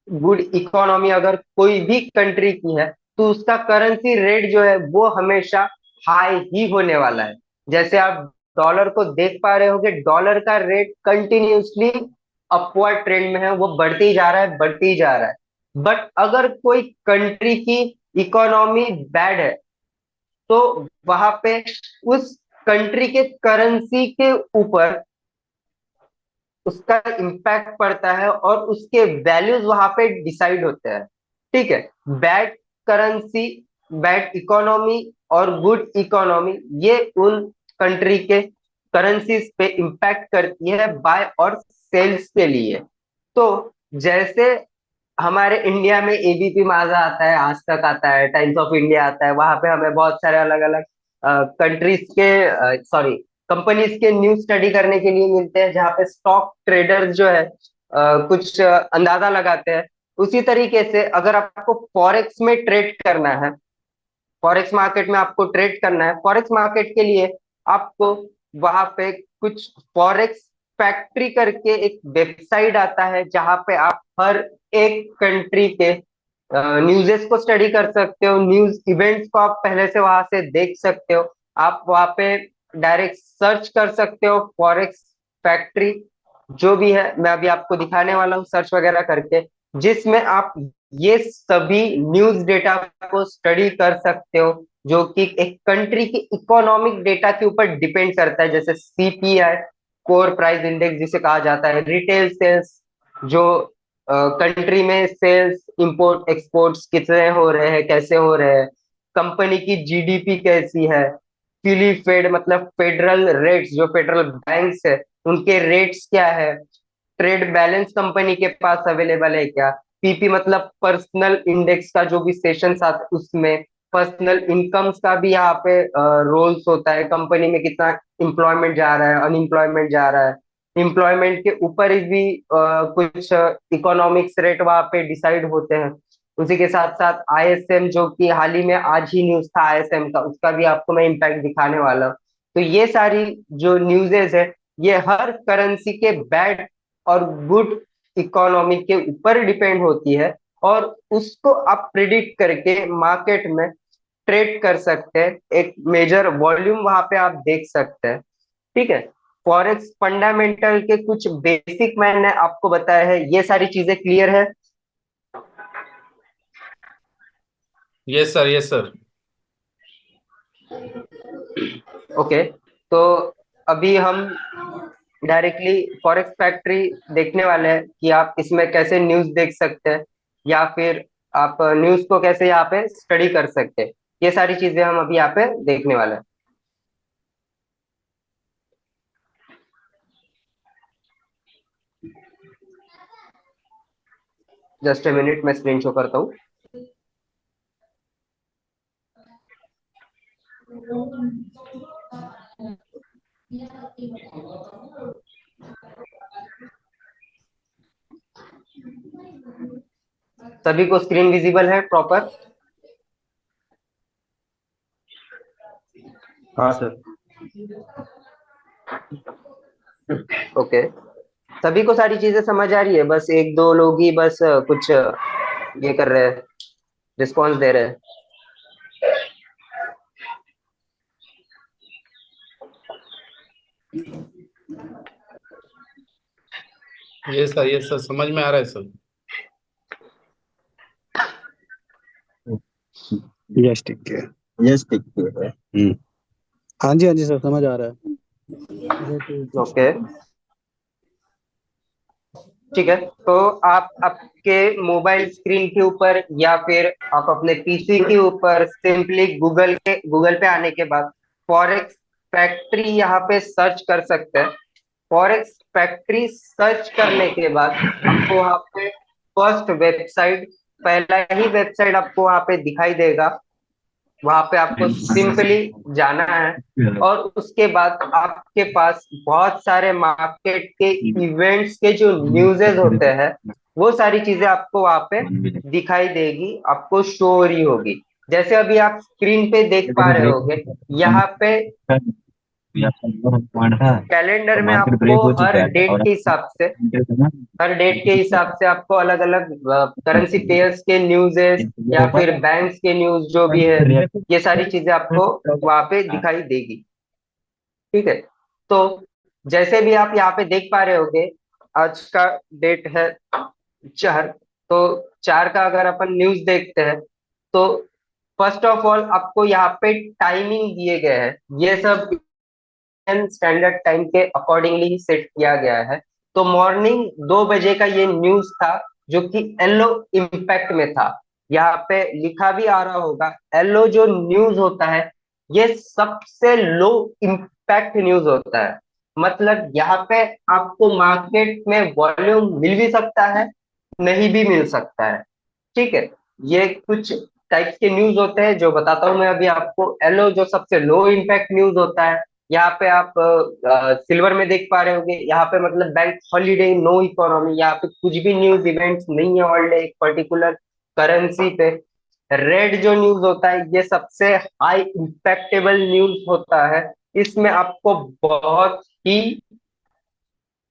गुड इकोनॉमी अगर कोई भी कंट्री की है, तो उसका करेंसी रेट जो है वो हमेशा हाई ही होने वाला है। जैसे आप डॉलर को देख पा रहे होंगे, डॉलर का रेट कंटिन्यूसली अपवर्ड ट्रेंड में है, वो बढ़ते ही जा रहा है, बढ़ते ही जा रहा है। बट अगर कोई कंट्री की इकोनॉमी बैड है, तो वहां पे उस कंट्री के करेंसी के ऊपर उसका इम्पैक्ट पड़ता है और उसके वैल्यूज वहां पे डिसाइड होते हैं। ठीक है, बैड करेंसी, बैड इकोनॉमी और गुड इकोनॉमी, ये उन कंट्री के करेंसीज पे इम्पैक्ट करती है बाय और सेल्स के लिए। तो जैसे हमारे इंडिया में एबीपी माझा आता है, आज तक आता है, टाइम्स ऑफ इंडिया आता है, वहां पे हमें बहुत सारे अलग अलग कंट्रीज के, सॉरी, कंपनीज के न्यूज स्टडी करने के लिए मिलते हैं, जहाँ पे स्टॉक ट्रेडर्स जो है कुछ अंदाजा लगाते हैं। उसी तरीके से अगर आपको फॉरेक्स में ट्रेड करना है, फॉरेक्स मार्केट में आपको ट्रेड करना है, फॉरेक्स मार्केट के लिए आपको वहां पे कुछ फॉरेक्स फैक्ट्री करके एक वेबसाइट आता है, जहां पे आप हर एक कंट्री के न्यूज़ेस को स्टडी कर सकते हो, न्यूज इवेंट्स को आप पहले से वहां से देख सकते हो। आप वहां पे डायरेक्ट सर्च कर सकते हो फॉरेक्स फैक्ट्री, जो भी है मैं अभी आपको दिखाने वाला हूँ सर्च वगैरह करके, जिसमें आप ये सभी न्यूज डेटा को स्टडी कर सकते हो, जो कि एक कंट्री की इकोनॉमिक डेटा के ऊपर डिपेंड करता है, जैसे सीपीआई, कोर प्राइस इंडेक्स जिसे कहा जाता है, रिटेल सेल्स, जो कंट्री में सेल्स इंपोर्ट एक्सपोर्ट्स कितने हो रहे हैं, कैसे हो रहे हैं, कंपनी की जीडीपी कैसी है, फिली फेड मतलब फेडरल रेट्स, जो फेडरल बैंक्स है उनके रेट्स क्या है, ट्रेड बैलेंस कंपनी के पास अवेलेबल है क्या, पीपी मतलब पर्सनल इंडेक्स का जो भी सेशन आता है उसमें, पर्सनल इनकम्स का भी यहाँ पे रोल्स होता है, कंपनी में कितना एम्प्लॉयमेंट जा रहा है, अनएम्प्लॉयमेंट जा रहा है, एम्प्लॉयमेंट के ऊपर भी कुछ इकोनॉमिक्स रेट वहाँ पे डिसाइड होते हैं। उसी के साथ साथ आईएसएम, जो कि हाल ही में आज ही न्यूज था आईएसएम का, उसका भी आपको मैं इम्पैक्ट दिखाने वाला हूँ। तो ये सारी जो न्यूजेस है, ये हर करेंसी के बैड और गुड इकोनॉमी के ऊपर डिपेंड होती है, और उसको आप प्रिडिक्ट करके मार्केट में ट्रेड कर सकते हैं, एक मेजर वॉल्यूम वहां पे आप देख सकते हैं। ठीक है, फॉरेक्स फंडामेंटल के कुछ बेसिक मैंने आपको बताया है, ये सारी चीजें क्लियर है? Yes sir, yes sir. Okay, तो अभी हम डायरेक्टली फॉरेक्स फैक्ट्री देखने वाले हैं कि आप इसमें कैसे न्यूज देख सकते हैं, या फिर आप न्यूज को कैसे यहाँ पे स्टडी कर सकते हैं। ये सारी चीजें हम अभी यहाँ पे देखने वाले हैं। जस्ट ए मिनट, मैं स्क्रीन शो करता हूँ। सभी को स्क्रीन विजिबल है प्रॉपर? हाँ सर। ओके, सभी को सारी चीजें समझ आ रही है? बस एक दो लोग ही बस कुछ ये कर रहे हैं, रिस्पॉन्स दे रहे हैं। यस सर, समझ में आ रहा है सर। यस ठीक है। यस ठीक है। हाँ जी सर, समझ आ रहा है। ओके, ठीक है, तो आप आपके मोबाइल स्क्रीन के ऊपर या फिर आप अपने पीसी के ऊपर सिंपली गूगल पे आने के बाद फॉरेक्स फैक्ट्री यहाँ पे सर्च कर सकते हैं। फॉरेक्स फैक्ट्री सर्च करने के बाद आपको वहाँ पे फर्स्ट वेबसाइट, पहला ही वेबसाइट आपको वहाँ पे दिखाई देगा, वहां पे आपको सिंपली जाना है, और उसके बाद आपके पास बहुत सारे मार्केट के इवेंट्स के जो न्यूज़ेस होते हैं, वो सारी चीजें आपको वहां पे दिखाई देगी, आपको शो हो रही होगी। जैसे अभी आप स्क्रीन पे देख पा रहे होगे, यहाँ पे कैलेंडर में आपको हर डेट के हिसाब से, आपको अलग अलग करेंसी पेयर्स के न्यूज़ेस या फिर बैंक्स के न्यूज जो भी है, ये सारी चीजें आपको वहां पे दिखाई देगी। ठीक है, तो जैसे भी आप यहाँ पे देख पा रहे होगे, आज का डेट है 4, तो 4 का अगर अपन न्यूज देखते हैं, तो फर्स्ट ऑफ ऑल आपको यहाँ पे टाइमिंग दिए गए हैं, ये सब स्टैंडर्ड टाइम के अकॉर्डिंगली ही सेट किया गया है। तो मॉर्निंग 2 बजे का ये न्यूज था, जो कि येलो इम्पैक्ट में था। यहाँ पे लिखा भी आ रहा होगा, येलो जो न्यूज होता है ये सबसे लो इम्पैक्ट न्यूज होता है। मतलब यहाँ पे आपको मार्केट में वॉल्यूम मिल भी सकता है, नहीं भी मिल सकता है। ठीक है, ये कुछ टाइप के न्यूज होते हैं जो बताता हूँ मैं अभी आपको। एलो जो सबसे लो इम्पैक्ट न्यूज होता है, यहाँ पे आप सिल्वर में देख पा रहे होगे, यहाँ पे मतलब बैंक हॉलीडे, नो इकोनॉमी, यहाँ पे कुछ भी न्यूज इवेंट्स नहीं है वर्ल्ड एक पर्टिकुलर करेंसी पे। रेड जो न्यूज होता है ये सबसे हाई इम्पैक्टेबल न्यूज होता है, इसमें आपको बहुत ही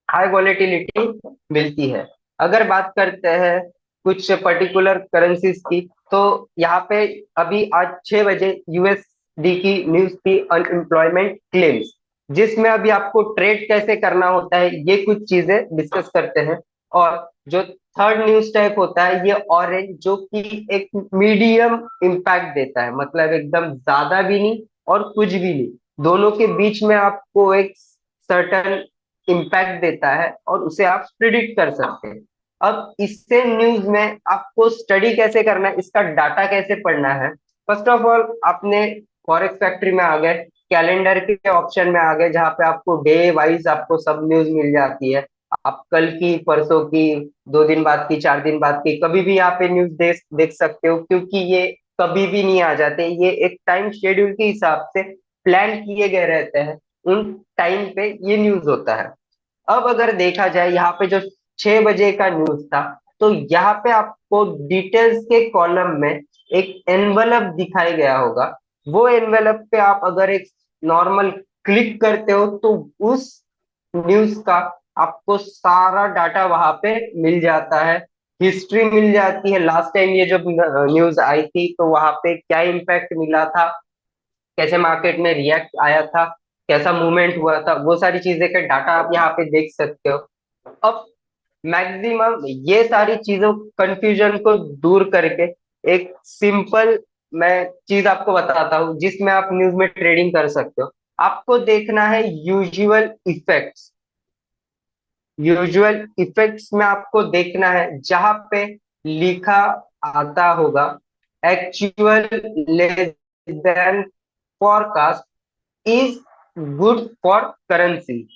हाई वॉलेटिलिटी मिलती है। अगर बात करते हैं कुछ पर्टिकुलर करेंसीज की, तो यहाँ पे अभी आज 6 बजे यूएसडी की न्यूज थी, अनएम्प्लॉयमेंट क्लेम्स, जिसमें अभी आपको ट्रेड कैसे करना होता है ये कुछ चीजें डिस्कस करते हैं। और जो थर्ड न्यूज टाइप होता है ये ऑरेंज, जो कि एक मीडियम इम्पैक्ट देता है, मतलब एकदम ज्यादा भी नहीं और कुछ भी नहीं, दोनों के बीच में आपको एक सर्टन इम्पैक्ट देता है और उसे आप प्रिडिक्ट कर सकते हैं। अब इससे न्यूज में आपको स्टडी कैसे करना है, इसका डाटा कैसे पढ़ना है। फर्स्ट ऑफ ऑल आपने फॉरेक्स फैक्ट्री में आ गए, कैलेंडर के ऑप्शन में आ गए, जहाँ पे आपको डे वाइज आपको सब न्यूज मिल जाती है। आप कल की, परसों की, 2 दिन बाद की, 4 दिन बाद की, कभी भी यहाँ पे न्यूज देख देख सकते हो, क्योंकि ये कभी भी नहीं आ जाते, ये एक टाइम शेड्यूल के हिसाब से प्लान किए गए रहते हैं, उन टाइम पे ये न्यूज होता है। अब अगर देखा जाए यहाँ पे जो 6 बजे का न्यूज था, तो यहाँ पे आपको डिटेल्स के कॉलम में एक एनवलप दिखाया गया होगा। वो एनवलप पे आप अगर एक नॉर्मल क्लिक करते हो तो उस न्यूज का आपको सारा डाटा वहां पे मिल जाता है, हिस्ट्री मिल जाती है, लास्ट टाइम ये जब न्यूज आई थी तो वहां पे क्या इम्पैक्ट मिला था, कैसे मार्केट में रिएक्ट आया था, कैसा मूवमेंट हुआ था, वो सारी चीजें का डाटा आप यहाँ पे देख सकते हो। अब मैक्सिमम ये सारी चीजों कंफ्यूजन को दूर करके एक सिंपल मैं चीज आपको बताता हूँ जिसमें आप न्यूज में ट्रेडिंग कर सकते हो। आपको देखना है यूजुअल इफेक्ट्स। यूजुअल इफेक्ट्स में आपको देखना है जहां पे लिखा आता होगा actual less than forecast is good for currency.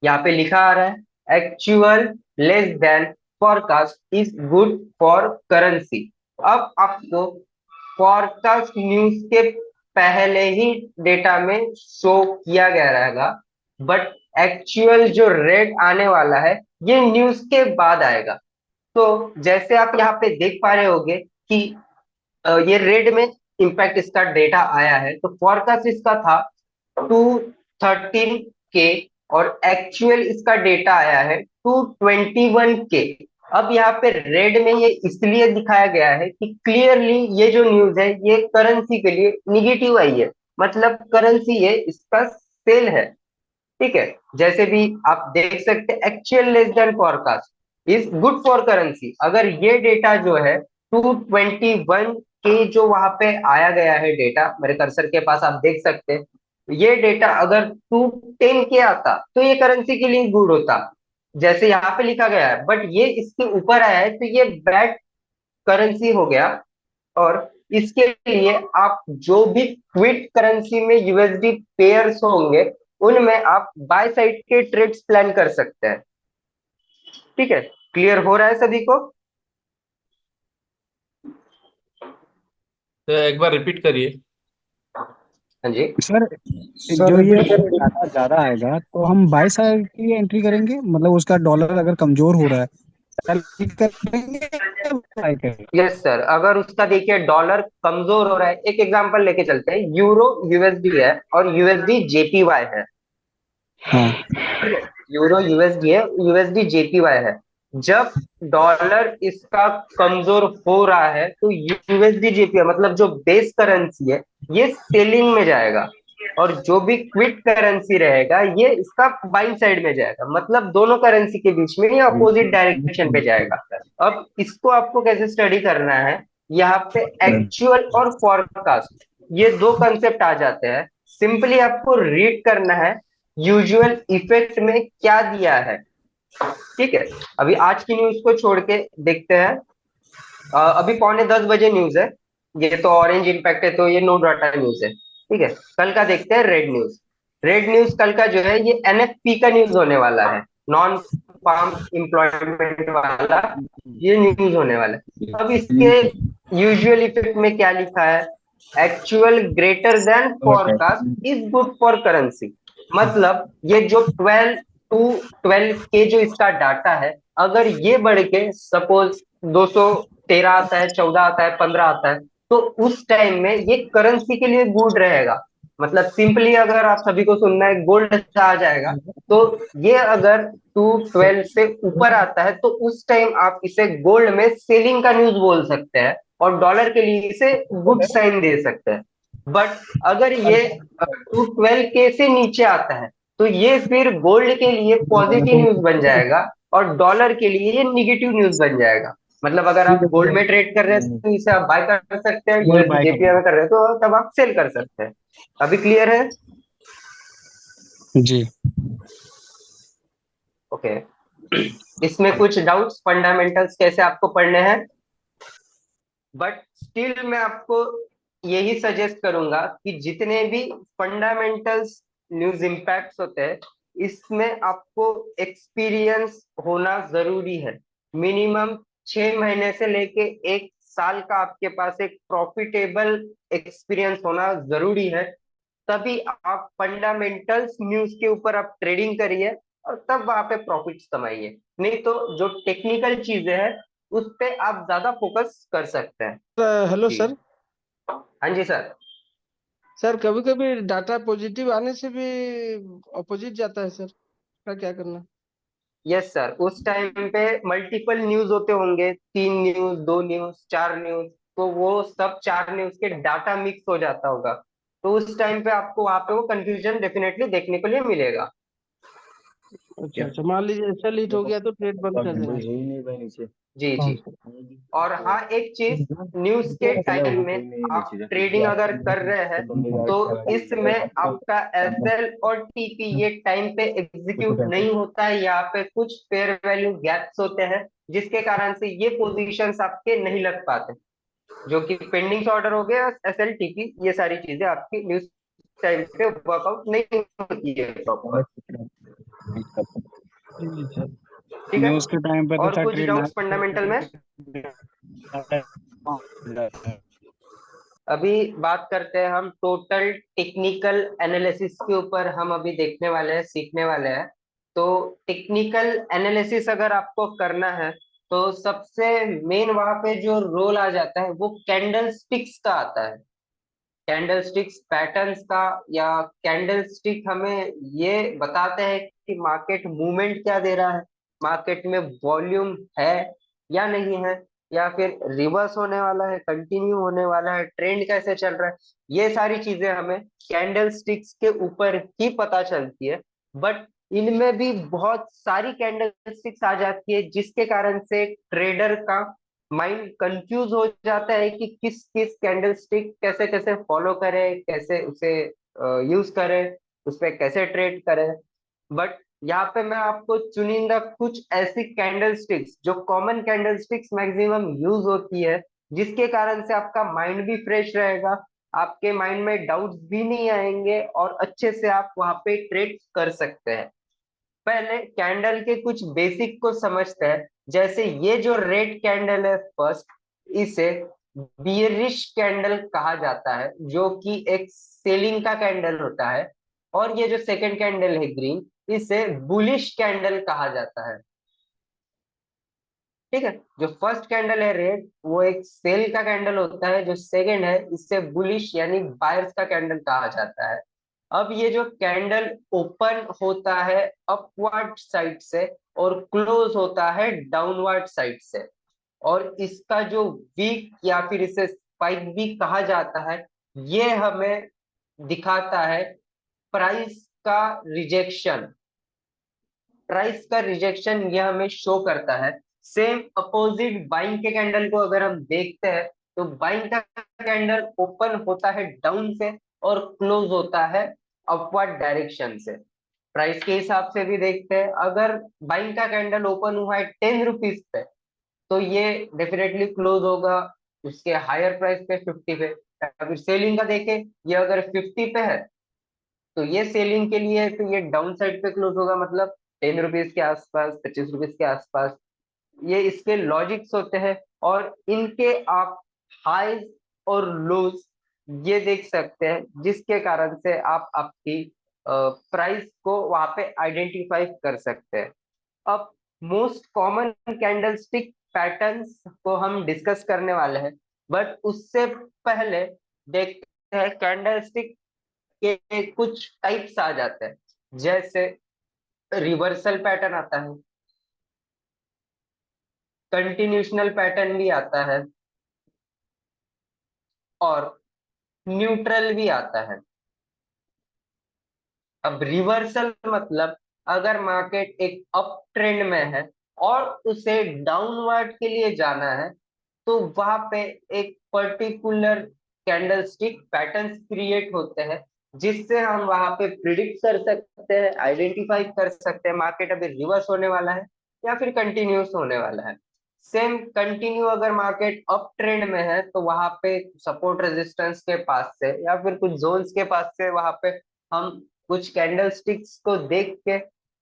यहाँ पे लिखा आ रहा है actual less than forecast is good for currency. अब आपको फोरकास्ट न्यूज के पहले ही डेटा में शो किया गया रहेगा, बट एक्चुअल जो रेट आने वाला है ये न्यूज के बाद आएगा। तो जैसे आप यहाँ पे देख पा रहे होगे कि ये रेड में इम्पैक्ट इसका डेटा आया है, तो फोरकास्ट इसका था 213 के और एक्चुअल इसका डेटा आया है 221 के। अब यहाँ पे रेड में ये इसलिए दिखाया गया है कि क्लियरली ये जो न्यूज है ये करेंसी के लिए निगेटिव आई है, मतलब करेंसी ये इसका सेल है। ठीक है, जैसे भी आप देख सकते हैं actual less than forecast is good for currency. अगर ये डेटा जो है 221 के जो वहां पे आया गया है डेटा, मेरे कर्सर के पास आप देख सकते हैं, ये डेटा अगर 210 के आता तो ये करेंसी के लिए गुड होता, जैसे यहाँ पे लिखा गया है, बट ये इसके ऊपर आया है तो ये बैड करेंसी हो गया। और इसके लिए आप जो भी क्विट करेंसी में यूएसडी पेयर्स होंगे उनमें आप बाय साइड के ट्रेड्स प्लान कर सकते हैं। ठीक है, क्लियर हो रहा है सभी को? तो एक बार रिपीट करिए। हाँ जी। सर सर जो ये रिपीट डाटा ज्यादा आएगा तो हम बाय साइड की एंट्री करेंगे, मतलब उसका डॉलर अगर कमजोर हो रहा है sell करेंगे या buy करेंगे? यस सर, अगर उसका देखिए डॉलर कमजोर हो रहा है, एक एग्जांपल लेके चलते हैं, यूरो यूएसडी है और यूएसडी जेपीवाई है। हाँ। यूरो यूएसडी है, यूएसडी जेपीवाई है। जब डॉलर इसका कमजोर हो रहा है तो यूएसडी जेपीवाई मतलब जो बेस करेंसी है ये सेलिंग में जाएगा, और जो भी क्विट करेंसी रहेगा ये इसका बाइंग साइड में जाएगा, मतलब दोनों करेंसी के बीच में ये अपोजिट डायरेक्शन पे जाएगा। अब इसको आपको कैसे स्टडी करना है, यहाँ पे एक्चुअल और फॉरकास्ट ये दो कंसेप्ट आ जाते हैं। सिंपली आपको रीड करना है यूजुअल इफेक्ट में क्या दिया है। ठीक है, अभी आज की न्यूज को छोड़ के देखते हैं। अभी 9:45 न्यूज है, ये तो ऑरेंज इम्पैक्ट है तो ये नो डाटा न्यूज है। ठीक है, कल का देखते हैं रेड न्यूज। रेड न्यूज कल का जो है ये एनएफपी का न्यूज होने वाला है। नॉन फार्म एम्प्लॉयमेंट वाला ये न्यूज होने वाला है। अब इसके यूजुअल इफेक्ट में क्या लिखा है, actual greater than forecast is good for currency. मतलब ये जो 12 के जो इसका डाटा है, अगर ये बढ़ के सपोज 213 आता है, 14 आता है, 15 आता है, तो उस टाइम में ये करेंसी के लिए गुड रहेगा। मतलब सिंपली अगर आप सभी को सुनना है, गोल्ड आ जाएगा। तो ये अगर 212 से ऊपर आता है तो उस टाइम आप इसे गोल्ड में सेलिंग का न्यूज बोल सकते हैं और डॉलर के लिए इसे गुड साइन दे सकते हैं। बट अगर ये 212 के से नीचे आता है तो ये फिर गोल्ड के लिए पॉजिटिव न्यूज बन जाएगा और डॉलर के लिए ये निगेटिव न्यूज बन जाएगा। मतलब अगर आप गोल्ड में ट्रेड कर रहे हैं तो इसे आप बाय कर सकते हैं, ये बाय यूएसडीपीआई में कर रहे हैं तो तब आप सेल कर सकते हैं। अभी क्लियर है? जी। ओके। इसमें कुछ डाउट्स, फंडामेंटल्स कैसे आपको पढ़ने हैं? बट स्टिल मैं आपको यही सजेस्ट करूंगा कि जितने भी फंडामेंटल्स न्यूज इम्पैक्ट्स होते हैं इसमें आपको एक्सपीरियंस होना जरूरी है। मिनिमम 6 महीने से लेके 1 साल का आपके पास एक प्रॉफिटेबल एक्सपीरियंस होना जरूरी है। तभी आप फंडामेंटल्स न्यूज के ऊपर आप ट्रेडिंग करिए और तब वहां पे प्रॉफिट्स कमाइए। नहीं तो जो टेक्निकल चीजें हैं उस पे आप ज्यादा फोकस कर सकते हैं। हेलो जी सर। हाँ जी सर। सर कभी कभी डाटा पॉजिटिव आने से भी अपोजिट जाता है सर, का क्या करना? यस सर, उस टाइम पे मल्टीपल न्यूज होते होंगे, 3 न्यूज, 2 न्यूज, 4 न्यूज, तो वो सब 4 न्यूज के डाटा मिक्स हो जाता होगा। तो उस टाइम पे आपको वहां पे वो कंफ्यूजन डेफिनेटली देखने को लिए मिलेगा। अच्छा अच्छा, मान लीजिए ऐसा लीट हो गया तो ट्रेड बंद कर देना। जी जी। और हाँ एक चीज, न्यूज के टाइम में आप ट्रेडिंग अगर कर रहे हैं तो इसमें आपका एसएल और टीपी ये टाइम पे एग्जीक्यूट नहीं होता है। यहाँ पे कुछ फेयर वैल्यू गैप्स होते हैं जिसके कारण से ये पोजीशंस आपके नहीं लग पाते, जो कि पेंडिंग ऑर्डर हो गया, एसएल टीपी, ये सारी चीजें आपकी न्यूज टाइम पे वर्कआउट नहीं होती है प्रॉपर। जी सर। ठीक है। न्यूज के टाइम पे तो और सर कुछ ट्रेड ना डाउट्स फंडामेंटल में? अभी बात करते हैं हम टोटल टेक्निकल एनालिसिस के ऊपर, हम अभी देखने वाले हैं, सीखने वाले हैं। तो टेक्निकल एनालिसिस अगर आपको करना है तो सबसे मेन वहां पे जो रोल आ जाता है वो कैंडल स्टिक्स का आता है। कैंडल स्टिक्स पैटर्न्स का, या कैंडल स्टिक हमें ये बताते हैं कि मार्केट मूवमेंट क्या दे रहा है, मार्केट में वॉल्यूम है या नहीं है, या फिर रिवर्स होने वाला है, कंटिन्यू होने वाला है, ट्रेंड कैसे चल रहा है। ये सारी चीजें हमें कैंडल स्टिक्स के ऊपर ही पता चलती है। बट इनमें भी बहुत सारी कैंडल स्टिक्स आ जाती है जिसके कारण से ट्रेडर का माइंड कंफ्यूज हो जाता है कि किस किस कैंडल स्टिक कैसे कैसे फॉलो करे, कैसे उसे यूज करे, उस पर कैसे ट्रेड करे। बट यहाँ पे मैं आपको चुनिंदा कुछ ऐसी कैंडल स्टिक्स जो common candle sticks maximum use होती है, जिसके कारण से आपका माइंड भी फ्रेश रहेगा, आपके माइंड में डाउट्स भी नहीं आएंगे और अच्छे से आप वहां पे ट्रेड कर सकते हैं। पहले कैंडल के कुछ बेसिक को समझते हैं। जैसे ये जो रेड कैंडल है फर्स्ट, इसे बियरिश कैंडल कहा जाता है, जो कि एक सेलिंग का कैंडल होता है। और ये जो सेकंड कैंडल है ग्रीन, इसे बुलिश कैंडल कहा जाता है। ठीक है। जो फर्स्ट कैंडल है रेड, वो एक सेल का कैंडल होता है, जो सेकंड है इससे बुलिश यानी बायर्स का कैंडल कहा जाता है। अब ये जो कैंडल ओपन होता है अपवर्ड साइड से और क्लोज होता है डाउनवर्ड साइड से, और इसका जो वीक या फिर इसे स्पाइक भी कहा जाता है, ये हमें दिखाता है प्राइस का रिजेक्शन। प्राइस का रिजेक्शन यह हमें शो करता है। सेम अपोजिट बाइंग के कैंडल को अगर हम देखते हैं तो बाइंग का कैंडल ओपन होता है डाउन से और क्लोज होता है अपवर्ड डायरेक्शन से। प्राइस के हिसाब से भी देखते हैं, अगर बाइंग का कैंडल ओपन हुआ है 10 रुपीज पे तो ये डेफिनेटली क्लोज होगा उसके हायर प्राइस पे 50 पे। अगर सेलिंग का देखें, ये अगर 50 पे है तो ये सेलिंग के लिए है, तो ये डाउन साइड पे क्लोज होगा, मतलब ₹10 के आसपास, ₹25 के आसपास, ये इसके लॉजिक्स होते हैं। और इनके आप हाईज और लोज ये देख सकते हैं, जिसके कारण से आप आपकी प्राइस को वहां पे आइडेंटिफाई कर सकते हैं। अब मोस्ट कॉमन कैंडलस्टिक पैटर्न्स को हम डिस्कस करने वाले हैं, बट उससे पहले देखते हैं कैंडलस्टिक के कुछ टाइप्स आ जाते हैं। जैसे रिवर्सल पैटर्न आता है, कंटिन्यूशनल पैटर्न भी आता है, और न्यूट्रल भी आता है। अब रिवर्सल मतलब अगर मार्केट एक अप ट्रेंड में है और उसे डाउनवर्ड के लिए जाना है, तो वहां पे एक पर्टिकुलर कैंडलस्टिक पैटर्न्स क्रिएट होते हैं, जिससे हम वहां पे प्रिडिक्ट कर सकते हैं, आइडेंटिफाई कर सकते हैं मार्केट अभी रिवर्स होने वाला है या फिर कंटिन्यूस होने वाला है। सेम कंटिन्यू अगर मार्केट अप ट्रेंड में है, तो वहां पे सपोर्ट रेजिस्टेंस के पास से या फिर कुछ जोन्स के पास से वहां पे हम कुछ कैंडलस्टिक्स को देख के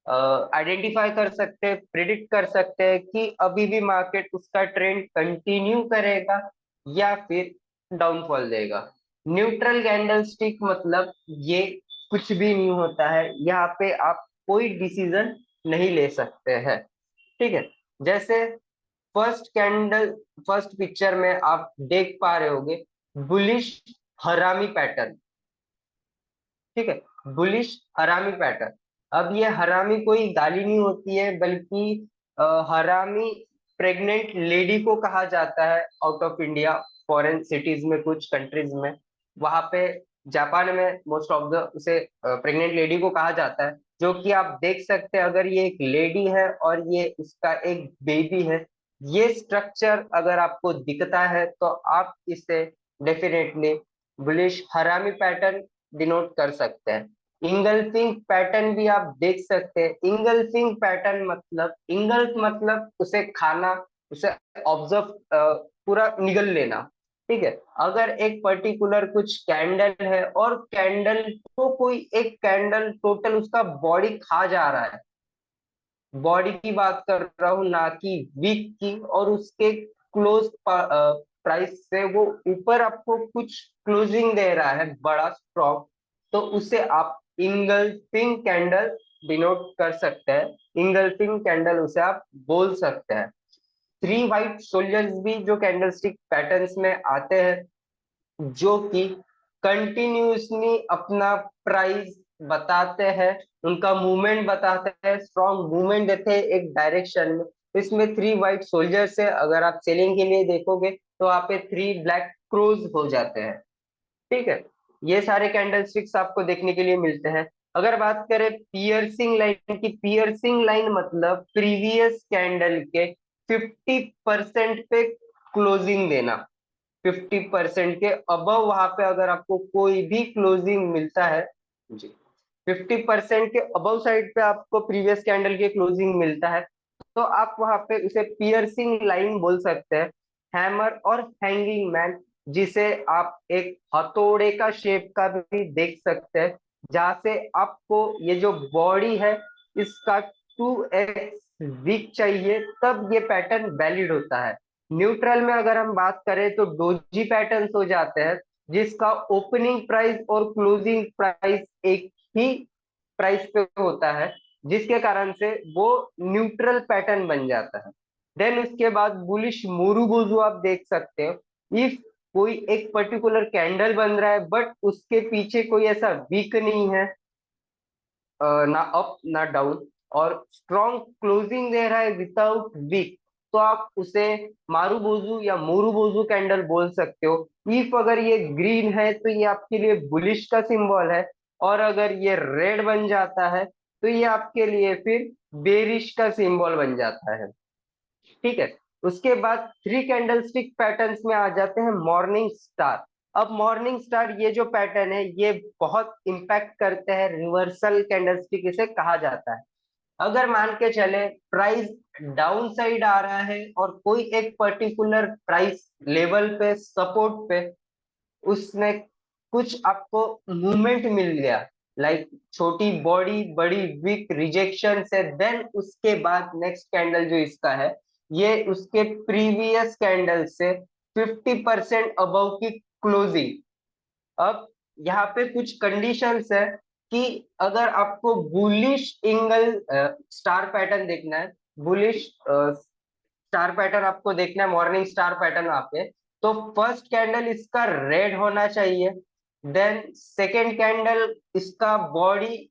आइडेंटिफाई कर सकते हैं, प्रिडिक्ट कर सकते हैं कि अभी भी मार्केट उसका ट्रेंड कंटिन्यू करेगा या फिर डाउनफॉल देगा। न्यूट्रल कैंडलस्टिक मतलब ये कुछ भी नहीं होता है, यहाँ पे आप कोई डिसीजन नहीं ले सकते हैं। ठीक है, जैसे फर्स्ट पिक्चर में आप देख पा रहे होगे बुलिश हरामी पैटर्न। ठीक है, बुलिश हरामी पैटर्न। अब ये हरामी कोई गाली नहीं होती है, बल्कि हरामी प्रेग्नेंट लेडी को कहा जाता है out of India, foreign cities में, कुछ कंट्रीज में। वहां पे जापान में मोस्ट ऑफ द उसे प्रेग्नेंट लेडी को कहा जाता है, जो कि आप देख सकते हैं अगर ये एक लेडी है और ये उसका एक बेबी है, ये स्ट्रक्चर अगर आपको दिखता है तो आप इसे डेफिनेटली बुलिश हरामी पैटर्न डिनोट कर सकते हैं। इंगल्फिंग पैटर्न भी आप देख सकते हैं। इंगल्फिंग पैटर्न मतलब, इंगल्फ मतलब उसे खाना, उसे ऑब्जर्व, पूरा निगल लेना। ठीक है, अगर एक पर्टिकुलर कुछ कैंडल है और कैंडल को कोई एक कैंडल टोटल उसका बॉडी खा जा रहा है, बॉडी की बात कर रहा हूं ना कि वीक की, और उसके क्लोज प्राइस से वो ऊपर आपको कुछ क्लोजिंग दे रहा है बड़ा स्ट्रॉन्ग, तो उसे आप इंगल्फिंग कैंडल डिनोट कर सकते हैं। इंगल्फिंग कैंडल उसे आप बोल सकते हैं। 3 वाइट सोल्जर्स भी जो कैंडलस्टिक पैटर्न्स में आते हैं, जो कि कंटिन्यूसली अपना प्राइस बताते हैं, उनका मूवमेंट बताते हैं, स्ट्रॉन्ग मूवमेंट देते हैं एक डायरेक्शन में। इसमें 3 वाइट सोल्जर्स है, अगर आप सेलिंग के लिए देखोगे तो वहां पे 3 ब्लैक क्रोज हो जाते हैं। ठीक है, ये सारे कैंडल स्टिक्स आपको देखने के लिए मिलते हैं। अगर बात करें पियर्सिंग लाइन की, पियर्सिंग लाइन मतलब प्रीवियस कैंडल के 50% पे क्लोजिंग देना। 50% के अबव वहां पे अगर आपको कोई भी क्लोजिंग मिलता है जी, 50% के अबव साइड पे आपको प्रीवियस कैंडल के क्लोजिंग मिलता है, तो आप वहां पे उसे पियर्सिंग लाइन बोल सकते हैं। हैमर और हैंगिंग मैन, जिसे आप एक हथौड़े का शेप का भी देख सकते हैं, जहां से आपको ये जो बॉडी है इसका 2x वीक चाहिए, तब ये पैटर्न वैलिड होता है। न्यूट्रल में अगर हम बात करें तो डोजी पैटर्न्स हो जाते हैं, जिसका ओपनिंग प्राइस और क्लोजिंग प्राइस एक ही प्राइस पे होता है, जिसके कारण से वो न्यूट्रल पैटर्न बन जाता है। देन उसके बाद बुलिश मोरूबोजू आप देख सकते हो। इफ कोई एक पर्टिकुलर कैंडल बन रहा है बट उसके पीछे कोई ऐसा वीक नहीं है, ना अप ना डाउन, और स्ट्रॉन्ग क्लोजिंग दे रहा है विदाउट वीक, तो आप उसे मारूबोजू या मोरूबोजू कैंडल बोल सकते हो। इफ अगर ये ग्रीन है तो ये आपके लिए बुलिश का सिंबल है, और अगर ये रेड बन जाता है तो ये आपके लिए फिर बेरिश का सिंबल बन जाता है। ठीक है, उसके बाद 3 कैंडलस्टिक पैटर्न्स में आ जाते हैं मॉर्निंग स्टार। अब मॉर्निंग स्टार ये जो पैटर्न है ये बहुत इंपैक्ट करते हैं, रिवर्सल कैंडलस्टिक इसे कहा जाता है। अगर मान के चले प्राइस डाउन साइड आ रहा है और कोई एक पर्टिकुलर प्राइस लेवल पे, सपोर्ट पे, उसने कुछ आपको मूवमेंट मिल गया, लाइक छोटी बॉडी बड़ी वीक रिजेक्शन से, देन उसके बाद नेक्स्ट कैंडल जो इसका है ये उसके प्रीवियस कैंडल से 50% अबव की क्लोजिंग। अब यहाँ पे कुछ कंडीशंस है कि अगर आपको बुलिश एंगल स्टार पैटर्न देखना है, बुलिश स्टार पैटर्न आपको देखना है, मॉर्निंग स्टार पैटर्न वहां पे, तो फर्स्ट कैंडल इसका रेड होना चाहिए। देन सेकेंड कैंडल इसका बॉडी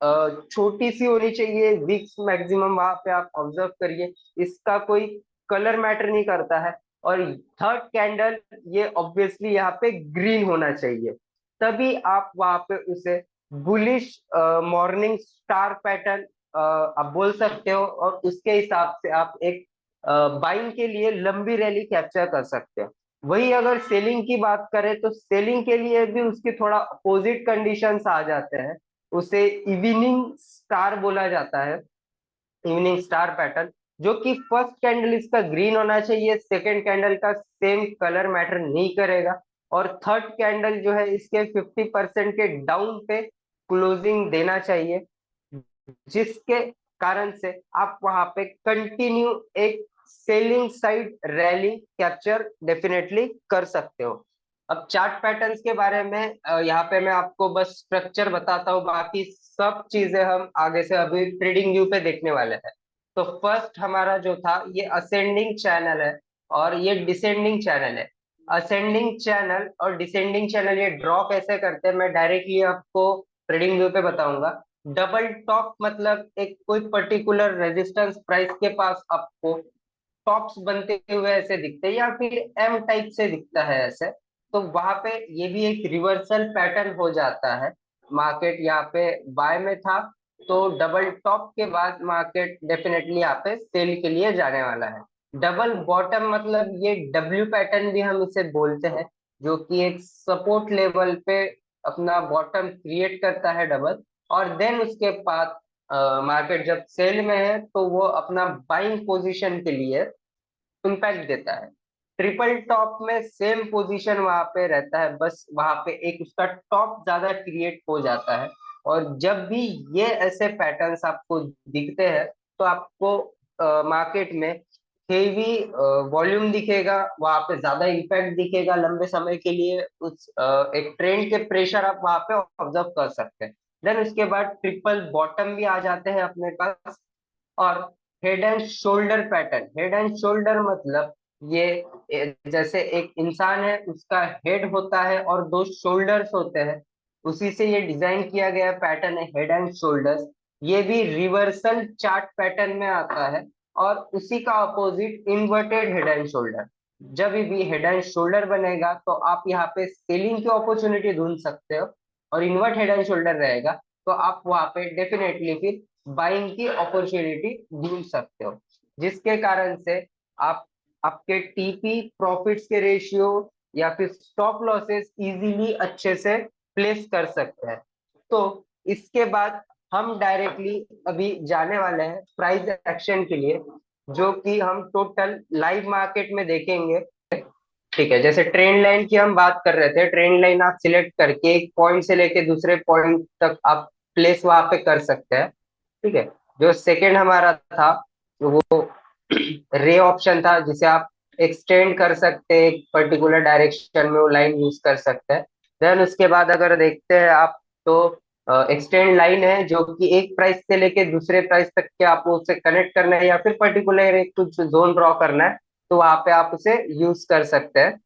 छोटी सी होनी चाहिए, विक्स मैक्सिमम वहां पे आप ऑब्जर्व करिए, इसका कोई कलर मैटर नहीं करता है। और थर्ड कैंडल ये ऑब्वियसली यहाँ पे ग्रीन होना चाहिए, तभी आप वहां पे उसे बुलिश मॉर्निंग स्टार पैटर्न आप बोल सकते हो, और उसके हिसाब से आप एक बाइंग के लिए लंबी रैली कैप्चर कर सकते हो। वही अगर सेलिंग की बात करें तो सेलिंग के लिए भी उसके थोड़ा अपोजिट कंडीशंस आ जाते हैं, उसे इवनिंग स्टार बोला जाता है, इवनिंग स्टार पैटर्न, जो कि फर्स्ट कैंडल इसका ग्रीन होना चाहिए, सेकेंड कैंडल का सेम कलर मैटर नहीं करेगा, और थर्ड कैंडल जो है इसके 50% के डाउन पे क्लोजिंग देना चाहिए, जिसके कारण से आप वहां पे कंटिन्यू एक selling side rally capture definitely कर सकते हो। अब चार्ट पैटर्न्स के बारे में यहाँ पे मैं आपको बस स्ट्रक्चर बताता हूँ, बाकी सब चीजें हम आगे से अभी ट्रेडिंग व्यू पे देखने वाले हैं। तो फर्स्ट हमारा जो था ये असेंडिंग चैनल है और ये डिसेंडिंग चैनल है। असेंडिंग चैनल और डिसेंडिंग चैनल ये ड्रॉ कैसे करते हैं मैं डायरेक्टली आपको ट्रेडिंग व्यू पे बताऊंगा। डबल टॉप मतलब एक कोई पर्टिकुलर रेजिस्टेंस प्राइस के पास आपको टॉप्स बनते हुए ऐसे दिखते हैं, या फिर एम टाइप से दिखता है ऐसे, तो वहां पे ये भी एक रिवर्सल पैटर्न हो जाता है। मार्केट यहाँ पे बाय में था, तो डबल टॉप के बाद मार्केट डेफिनेटली यहाँ पे सेल के लिए जाने वाला है। डबल बॉटम मतलब ये डब्ल्यू पैटर्न भी हम इसे बोलते हैं, जो कि एक सपोर्ट लेवल पे अपना बॉटम क्रिएट करता है डबल, और देन उसके बाद मार्केट जब सेल में है तो वो अपना बाइंग पोजीशन के लिए इम्पैक्ट देता है। ट्रिपल टॉप में सेम पोजीशन वहां पे रहता है, बस वहां पे एक उसका टॉप ज्यादा क्रिएट हो जाता है। और जब भी ये ऐसे पैटर्न्स आपको दिखते हैं तो आपको मार्केट में हेवी वॉल्यूम दिखेगा, वहां पे ज्यादा इम्पैक्ट दिखेगा लंबे समय के लिए, उस एक ट्रेंड के प्रेशर आप वहां पे ऑब्जर्व कर सकते हैं। देन उसके बाद ट्रिपल बॉटम भी आ जाते हैं अपने पास। और head and shoulder pattern, head and shoulder मतलब ये जैसे एक इंसान है उसका हेड होता है और दो शोल्डर्स होते हैं, उसी से ये डिजाइन किया गया पैटर्न है हेड एंड शोल्डर्स। ये भी रिवर्सल चार्ट पैटर्न में आता है, और उसी का opposite inverted head and shoulder. जब भी हेड एंड शोल्डर बनेगा तो आप यहाँ पे सेलिंग की अपॉर्चुनिटी ढूंढ सकते हो, और इन्वर्ट हेड एंड शोल्डर रहेगा तो आप वहां पे डेफिनेटली फिर बाइंग की अपॉर्चुनिटी ढूंढ सकते हो, जिसके कारण से आप आपके टीपी प्रॉफिट्स के रेशियो या फिर स्टॉप लॉसेस इजीली अच्छे से प्लेस कर सकते हैं। तो इसके बाद हम डायरेक्टली अभी जाने वाले हैं प्राइस एक्शन के लिए, जो कि हम टोटल लाइव मार्केट में देखेंगे। ठीक है, जैसे ट्रेंड लाइन की हम बात कर रहे थे, ट्रेंड लाइन आप सिलेक्ट करके एक पॉइंट से लेके दूसरे पॉइंट तक आप प्लेस वहां पे कर सकते हैं। ठीक है, जो सेकंड हमारा था वो रे ऑप्शन था, जिसे आप एक्सटेंड कर सकते हैं, एक पर्टिकुलर डायरेक्शन में वो लाइन यूज कर सकते हैं। देन उसके बाद अगर देखते हैं आप तो एक्सटेंड लाइन है जो कि एक प्राइस से लेके दूसरे प्राइस तक के आपको उससे कनेक्ट करना है, या फिर पर्टिकुलर एक कुछ जोन ड्रॉ करना है, तो वहां पे आप उसे यूज कर सकते हैं।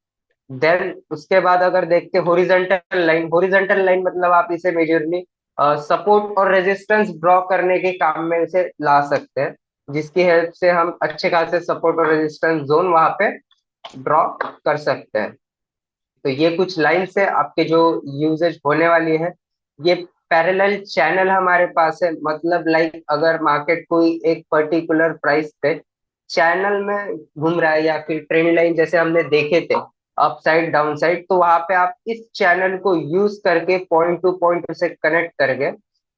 देन उसके बाद अगर देखते हैं हॉरिजॉन्टल लाइन, हॉरिजॉन्टल लाइन मतलब आप इसे मेजरली सपोर्ट और रेजिस्टेंस ड्रॉ करने के काम में इसे ला सकते हैं, जिसकी हेल्प से हम अच्छे खासे सपोर्ट और रेजिस्टेंस जोन वहां पे ड्रॉ कर सकते हैं। तो ये कुछ लाइन से आपके जो यूजेज होने वाली है। ये पैरेलल चैनल हमारे पास है, मतलब लाइक अगर मार्केट कोई एक पर्टिकुलर प्राइस पे चैनल में घूम रहा है, या फिर ट्रेंड लाइन जैसे हमने देखे थे अप साइड डाउन साइड, तो वहां पे आप इस चैनल को यूज करके पॉइंट टू पॉइंट उसे कनेक्ट करके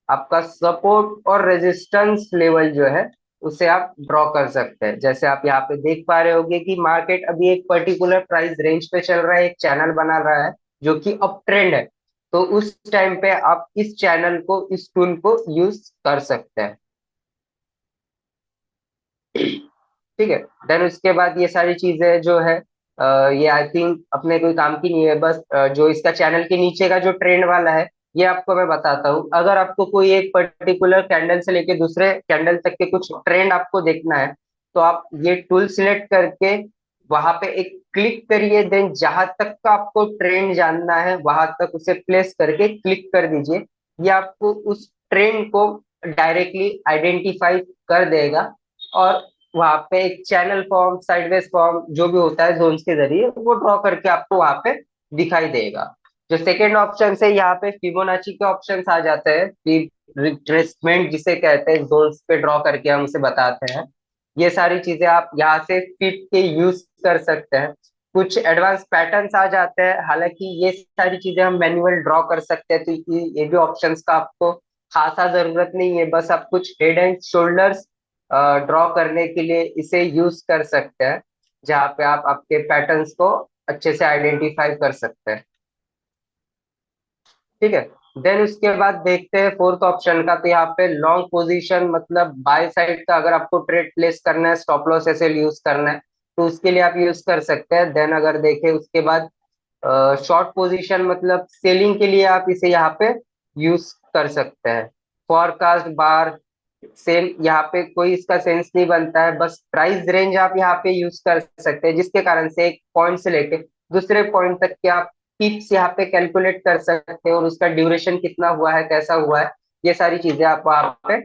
आपका सपोर्ट और रेजिस्टेंस लेवल जो है उसे आप ड्रॉ कर सकते हैं। जैसे आप यहाँ पे देख पा रहे होगे कि मार्केट अभी एक पर्टिकुलर प्राइस रेंज पे चल रहा है, एक चैनल बना रहा है जो कि अप ट्रेंड है। तो उस टाइम पे आप इस चैनल को, इस टूल को यूज कर सकते हैं। ठीक है। देन उसके बाद ये सारी चीजें जो है ये आई थिंक अपने कोई काम की नहीं है। बस जो इसका चैनल के नीचे का जो ट्रेंड वाला है, ये आपको मैं बताता हूँ। अगर आपको कोई एक पर्टिकुलर कैंडल से लेके दूसरे कैंडल तक के कुछ ट्रेंड आपको देखना है, तो आप ये टूल सिलेक्ट करके वहां पे एक क्लिक करिए। देन जहां तक का आपको ट्रेंड जानना है वहां तक उसे प्लेस करके क्लिक कर दीजिए। ये आपको उस ट्रेंड को डायरेक्टली आइडेंटिफाई कर देगा, और वहां पे एक चैनल फॉर्म, साइडवेज फॉर्म जो भी होता है जोन्स के जरिए, वो ड्रॉ करके आपको वहां पे दिखाई देगा। जो सेकेंड ऑप्शन से यहाँ पे फिबोनाची के ऑप्शन आ जाते हैं, रिट्रेसमेंट जिसे कहते हैं, जोन्स पे ड्रॉ करके हम उसे बताते हैं। ये सारी चीजें आप यहाँ से फिट के यूज कर सकते हैं। कुछ एडवांस पैटर्न्स आ जाते हैं, हालांकि ये सारी चीजें हम मैन्युअल ड्रॉ कर सकते हैं, तो ये भी ऑप्शंस का आपको खासा जरूरत नहीं है। बस आप कुछ हेड एंड शोल्डर्स ड्रॉ करने के लिए इसे यूज कर सकते हैं, जहाँ पे आप आपके पैटर्न्स को अच्छे से आइडेंटिफाई कर सकते हैं। ठीक है। देन उसके बाद देखते हैं फोर्थ ऑप्शन का। तो यहाँ पे लॉन्ग पोजीशन, मतलब बाय साइड का अगर आपको ट्रेड प्लेस करना है, स्टॉप लॉस ऐसे यूज करना है, तो उसके लिए आप यूज कर सकते हैं। देन अगर देखें उसके बाद शॉर्ट पोजीशन, मतलब सेलिंग के लिए आप इसे यहाँ पे यूज कर सकते हैं। फॉरकास्ट बार सेम, यहाँ पे कोई इसका सेंस नहीं बनता है। बस प्राइस रेंज आप यहाँ पे यूज कर सकते हैं, जिसके कारण से एक पॉइंट से लेके दूसरे पॉइंट तक के आप टिप्स यहाँ पे कैलकुलेट कर सकते हैं, और उसका ड्यूरेशन कितना हुआ है, कैसा हुआ है, ये सारी चीजें आप वहाँ पे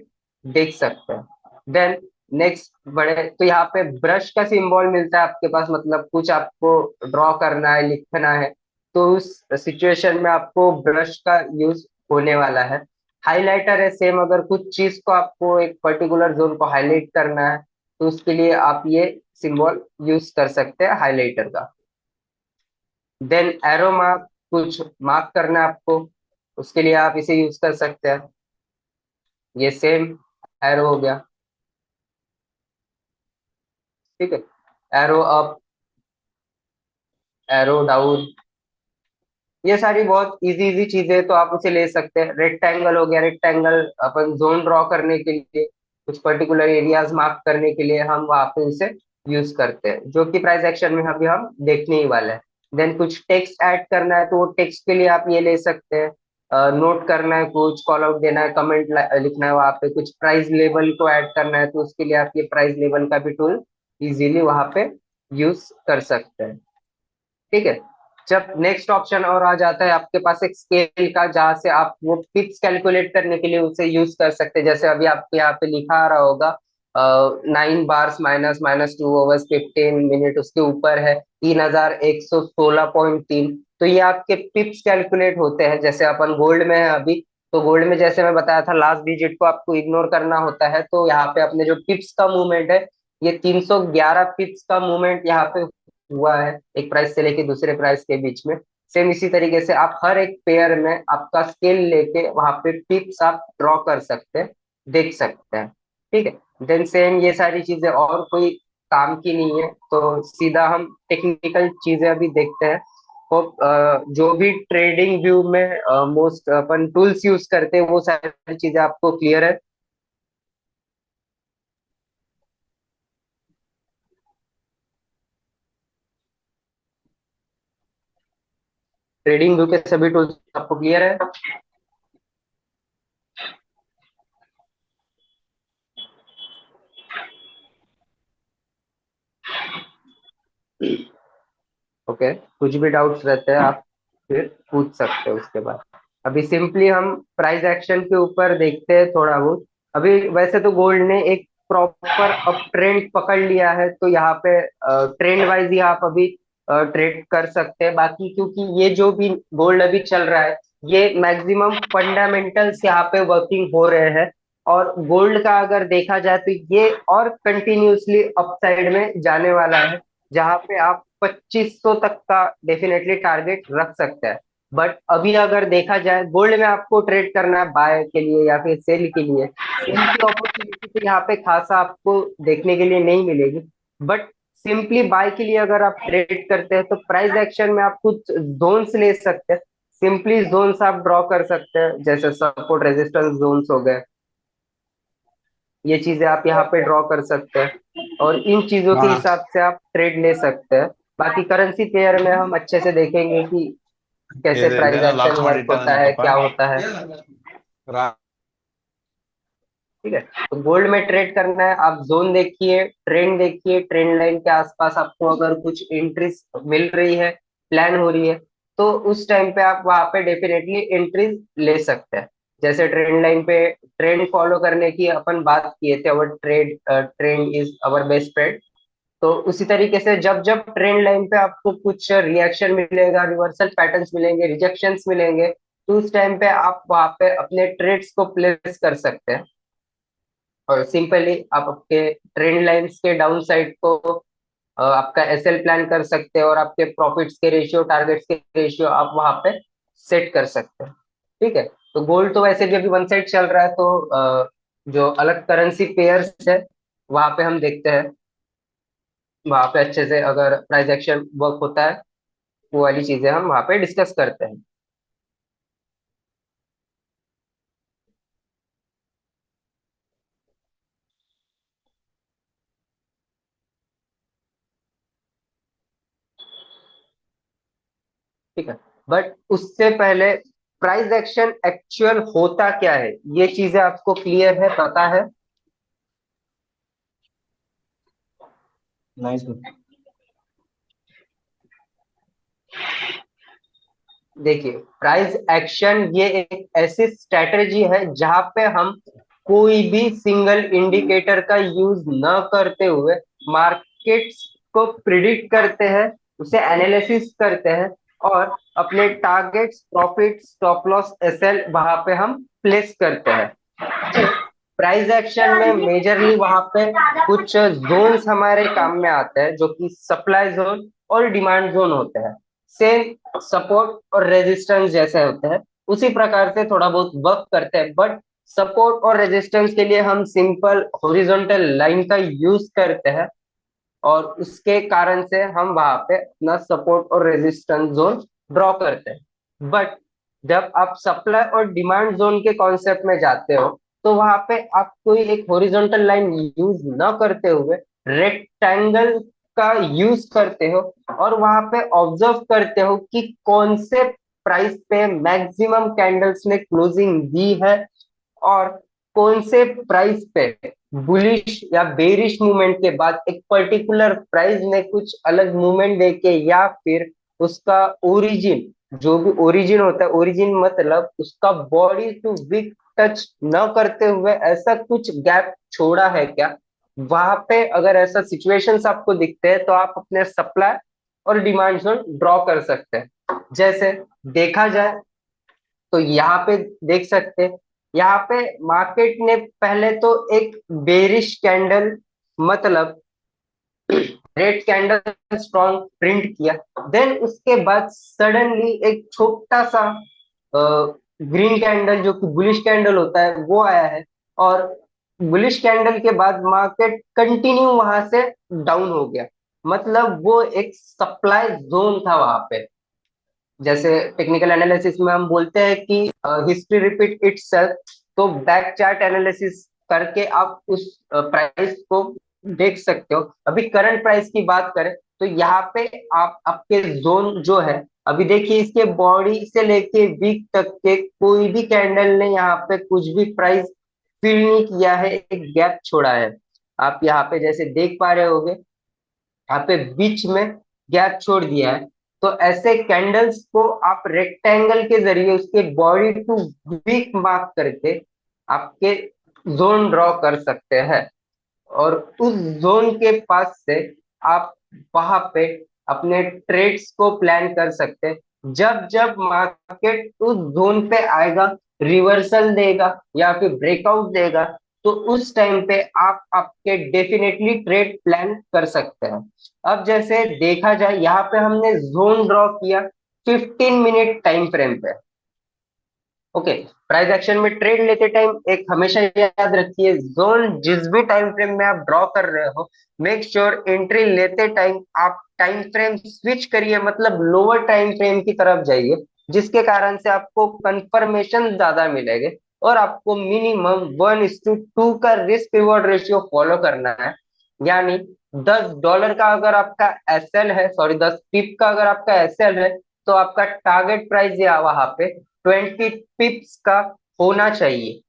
देख सकते हैं। देन नेक्स्ट बड़े, तो यहाँ पे ब्रश का सिंबल मिलता है आपके पास, मतलब कुछ आपको ड्रॉ करना है, लिखना है, तो उस सिचुएशन में आपको ब्रश का यूज होने वाला है। हाइलाइटर है सेम, अगर कुछ चीज को आपको एक पर्टिकुलर जोन को हाईलाइट करना है, तो उसके लिए आप ये सिंबल यूज कर सकते हैं हाइलाइटर का। देन एरो मार्क, कुछ मार्क करना है आपको, उसके लिए आप इसे यूज कर सकते हैं। ये सेम एरो हो गया। ठीक है। एरो अप, एरो डाउन, ये सारी बहुत इजी इजी चीजें, तो आप उसे ले सकते हैं। रेक्टेंगल हो गया, रेक्टेंगल अपन जोन ड्रॉ करने के लिए, कुछ पर्टिकुलर एरियाज मार्क करने के लिए हम वहां पे उसे यूज करते हैं, जो कि प्राइस एक्शन में अभी हम देखने ही वाले हैं। देन कुछ टेक्स्ट ऐड करना है, तो वो टेक्स्ट के लिए आप ये ले सकते हैं। नोट करना है, कुछ कॉल आउट देना है, कमेंट लिखना है वहां पे, कुछ प्राइस लेवल को ऐड करना है, तो उसके लिए आप ये प्राइस लेवल का भी टूल इजीली वहां पे यूज कर सकते हैं। ठीक है। जब नेक्स्ट ऑप्शन और आ जाता है आपके पास एक स्केल का, जहां से आप वो पिप्स कैलकुलेट करने के लिए उसे यूज कर सकते हैं। जैसे अभी आपको यहाँ पे लिखा आ रहा होगा 9 bars minus minus 2 overs 15 minute, उसके ऊपर है 3116.3। तो ये आपके पिप्स कैलकुलेट होते हैं। जैसे अपन गोल्ड में है अभी, तो गोल्ड में जैसे मैं बताया था लास्ट डिजिट को आपको इग्नोर करना होता है, तो यहाँ पे अपने जो पिप्स का मूवमेंट है, ये 311 पिप्स का मूवमेंट यहाँ पे हुआ है, एक प्राइस से लेके दूसरे प्राइस के बीच में। सेम इसी तरीके से आप हर एक पेयर में आपका स्केल लेके वहां पे पिप्स आप ड्रॉ कर सकते हैं, देख सकते हैं। ठीक है। देन सेम ये सारी चीजें और कोई काम की नहीं है, तो सीधा हम टेक्निकल चीजें अभी देखते हैं। तो जो भी ट्रेडिंग व्यू में मोस्ट अपन टूल्स यूज करते हैं, वो सारी चीजें आपको क्लियर है। ट्रेडिंग व्यू के सभी टूल्स आपको क्लियर है। ओके। कुछ भी डाउट्स रहते हैं आप फिर पूछ सकते हैं उसके बाद। अभी सिंपली हम प्राइस एक्शन के ऊपर देखते हैं थोड़ा बहुत। अभी वैसे तो गोल्ड ने एक प्रॉपर अप ट्रेंड पकड़ लिया है, तो यहाँ पे ट्रेंड वाइज ही आप अभी ट्रेड कर सकते हैं। बाकी क्योंकि ये जो भी गोल्ड अभी चल रहा है, ये मैक्सिमम फंडामेंटल्स यहाँ पे वर्किंग हो रहे हैं, और गोल्ड का अगर देखा जाए तो ये और कंटिन्यूसली अपसाइड में जाने वाला है, जहां पे आप 2500 तक का डेफिनेटली टारगेट रख सकते हैं। बट अभी अगर देखा जाए गोल्ड में आपको ट्रेड करना है बाय के लिए या फिर सेल के लिए, सेल की अपॉर्चुनिटी तो यहाँ पे खासा आपको देखने के लिए नहीं मिलेगी। बट सिंपली बाय के लिए अगर आप ट्रेड करते हैं, तो प्राइस एक्शन में आप कुछ जोन्स ले सकते हैं। सिंपली जोन्स आप ड्रॉ कर सकते हैं, जैसे सपोर्ट रेजिस्टेंस जोन्स हो गए, ये चीजें आप यहाँ पे ड्रॉ कर सकते हैं और इन चीजों के हाँ हिसाब से आप ट्रेड ले सकते हैं। बाकी करेंसी पेयर में हम अच्छे से देखेंगे कि ये कैसे दे प्राइस देना एक्शन लास्ट वर्क होता रिटर्न है, पापा क्या होता है। रा- ठीक है, तो गोल्ड में ट्रेड करना है, आप जोन देखिए, ट्रेंड लाइन के आसपास आपको अगर कुछ एंट्रीज मिल रही है, प्लान हो रही है, तो उस टाइम पे आप वहां पे डेफिनेटली एंट्रीज ले सकते हैं। जैसे ट्रेंड लाइन पे ट्रेंड फॉलो करने की अपन बात किए थे, our trend is our best trade. तो उसी तरीके से जब जब ट्रेंड लाइन पे आपको कुछ रिएक्शन मिलेगा, रिवर्सल पैटर्न्स मिलेंगे, रिजेक्शंस मिलेंगे, तो उस टाइम पे आप वहां पे अपने ट्रेड्स को प्लेस कर सकते हैं और सिंपली आप आपके ट्रेंड लाइंस के डाउन साइड को आपका एसएल प्लान कर सकते हैं और आपके प्रॉफिट्स के रेशियो, टारगेट्स के रेशियो आप वहां पे सेट कर सकते हैं। ठीक है, तो गोल्ड तो वैसे भी अभी वन साइड चल रहा है, तो जो अलग करेंसी पेयर्स है वहां पे हम देखते हैं, वहां पे अच्छे से अगर प्राइस एक्शन वर्क होता है, वो वाली चीजें हम वहां पे डिस्कस करते हैं। ठीक है, बट उससे पहले प्राइस एक्शन एक्चुअल होता क्या है, ये चीजें आपको क्लियर है, पता है? नहीं सर। देखिए, प्राइस एक्शन ये एक ऐसी स्ट्रेटेजी है जहां पे हम कोई भी सिंगल इंडिकेटर का यूज न करते हुए मार्केट्स को प्रिडिक्ट करते हैं, उसे एनालिसिस करते हैं और अपने targets, profit, stop loss, SL वहां पे हम प्लेस करते हैं। प्राइस एक्शन में मेजरली वहां पे कुछ जोन्स हमारे काम में आते हैं, जो कि सप्लाई जोन और डिमांड जोन होते हैं। सेम सपोर्ट और रेजिस्टेंस जैसे होते हैं, उसी प्रकार से थोड़ा बहुत वर्क करते हैं, बट सपोर्ट और रेजिस्टेंस के लिए हम सिंपल हॉरिजॉन्टल लाइन का यूज करते हैं और उसके कारण से हम वहां पे अपना सपोर्ट और रेजिस्टेंस जोन ड्रॉ करते हैं। बट जब आप सप्लाई और डिमांड जोन के कॉन्सेप्ट में जाते हो, तो वहां पे आप कोई एक हॉरिजॉन्टल लाइन यूज न करते हुए रेक्टेंगल का यूज करते हो और वहां पे ऑब्जर्व करते हो कि कौन से प्राइस पे मैक्सिमम कैंडल्स ने क्लोजिंग दी है और कौन से प्राइस पे बुलिश या बेरिश मूवमेंट के बाद एक पर्टिकुलर प्राइस ने कुछ अलग मूवमेंट देके या फिर उसका ओरिजिन, जो भी ओरिजिन होता है, ओरिजिन मतलब उसका बॉडी टू विक टच न करते हुए ऐसा कुछ गैप छोड़ा है क्या। वहां पे अगर ऐसा सिचुएशंस आपको दिखते हैं तो आप अपने सप्लाई और डिमांड जोन ड्रॉ कर सकते हैं। जैसे देखा जाए तो यहाँ पे देख सकते हैं, यहाँ पे मार्केट ने पहले तो एक बेरिश कैंडल, मतलब रेड कैंडल स्ट्रॉन्ग प्रिंट किया, देन उसके बाद सडनली एक छोटा सा ग्रीन कैंडल जो कि बुलिश कैंडल होता है वो आया है और बुलिश कैंडल के बाद मार्केट कंटिन्यू वहां से डाउन हो गया। मतलब वो एक सप्लाई जोन था वहां पे। जैसे टेक्निकल एनालिसिस में हम बोलते हैं कि हिस्ट्री रिपीट इटसेल्फ, तो बैक चार्ट एनालिसिस करके आप उस प्राइस को देख सकते हो। अभी करंट प्राइस की बात करें तो यहाँ पे आप आपके जोन जो है, अभी देखिए इसके बॉडी से लेके वीक तक के कोई भी कैंडल ने यहाँ पे कुछ भी प्राइस फिल नहीं किया है, एक गैप छोड़ा है। आप यहाँ पे जैसे देख पा रहे होगे, यहाँ पे बीच में गैप छोड़ दिया है। तो ऐसे कैंडल्स को आप रेक्टेंगल के जरिए उसके बॉडी टू वीक मार्क करके आपके जोन ड्रॉ कर सकते हैं और उस जोन के पास से आप वहां पे अपने ट्रेड्स को प्लान कर सकते हैं। जब जब मार्केट उस जोन पे आएगा, रिवर्सल देगा या फिर ब्रेकआउट देगा, तो उस टाइम पे आप आपके डेफिनेटली ट्रेड प्लान कर सकते हैं। अब जैसे देखा जाए, यहाँ पे हमने जोन ड्रॉ किया 15 मिनट टाइम फ्रेम पे। ओके, प्राइस एक्शन में ट्रेड लेते टाइम एक हमेशा याद रखिए, जोन जिस भी टाइम फ्रेम में आप ड्रॉ कर रहे हो, मेक श्योर एंट्री लेते टाइम आप टाइम फ्रेम स्विच करिए, मतलब लोअर टाइम फ्रेम की तरफ जाइए जिसके कारण से आपको कंफर्मेशन ज्यादा मिलेंगे और आपको मिनिमम 1:2 का रिस्क रिवॉर्ड रेशियो फॉलो करना है। यानी $10 का अगर आपका एसएल है, सॉरी 10 पिप का अगर आपका एसएल है, तो आपका टारगेट प्राइस या वहां पे 20 पिप्स का होना चाहिए।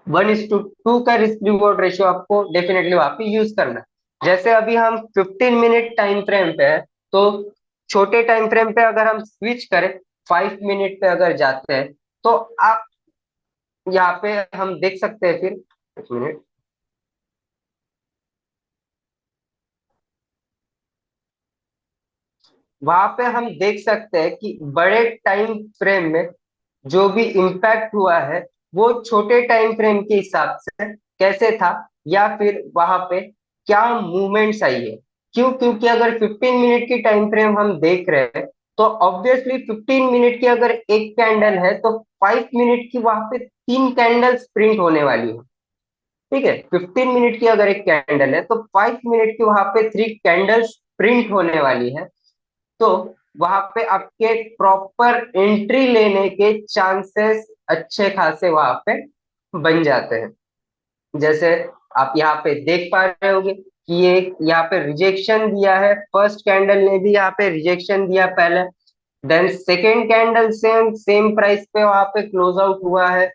1:2 का रिस्क रिवॉर्ड रेशियो आपको डेफिनेटली वहां पे यूज करना है। जैसे अभी हम 15 मिनट टाइम फ्रेम पे है, तो छोटे टाइम फ्रेम पे अगर हम स्विच करें 5 मिनट पे अगर जाते हैं, तो आप यहाँ पे हम देख सकते हैं फिर 1 मिनट, वहां पे हम देख सकते हैं कि बड़े टाइम फ्रेम में जो भी इम्पैक्ट हुआ है वो छोटे टाइम फ्रेम के हिसाब से कैसे था, या फिर वहां पे क्या मूवमेंट्स आई है। क्यों? क्योंकि अगर 15 मिनट की टाइम फ्रेम हम देख रहे हैं, तो ऑब्वियसली 15 मिनट की अगर एक कैंडल है, तो 5 मिनट की वहां पे 3 कैंडल्स प्रिंट होने वाली है। ठीक है, 15 मिनट की अगर एक कैंडल है, तो 5 मिनट की वहां पे 3 कैंडल्स प्रिंट होने वाली है। तो वहां पे आपके प्रॉपर एंट्री लेने के चांसेस अच्छे खासे वहां पे बन जाते हैं। जैसे आप यहाँ पे देख पा रहे होंगे कि ये यहाँ पे रिजेक्शन दिया है, फर्स्ट कैंडल ने भी यहाँ पे रिजेक्शन दिया पहले, then second candle same same price पे वहां पे क्लोज आउट हुआ है,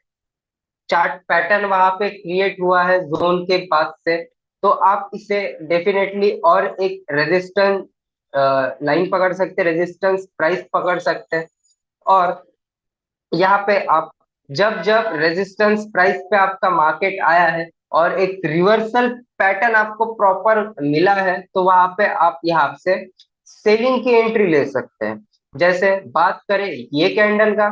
चार्ट पैटर्न वहां पे क्रिएट हुआ है जोन के पास से। तो आप इसे डेफिनेटली और एक रेजिस्टेंस लाइन पकड़ सकते हैं, रेजिस्टेंस प्राइस पकड़ सकते हैं। और यहाँ पे आप जब जब रेजिस्टेंस प्राइस पे आपका मार्केट आया है और एक रिवर्सल पैटर्न आपको प्रॉपर मिला है, तो वहां पे आप यहाँ से सेलिंग की एंट्री ले सकते हैं। जैसे बात करें ये कैंडल का,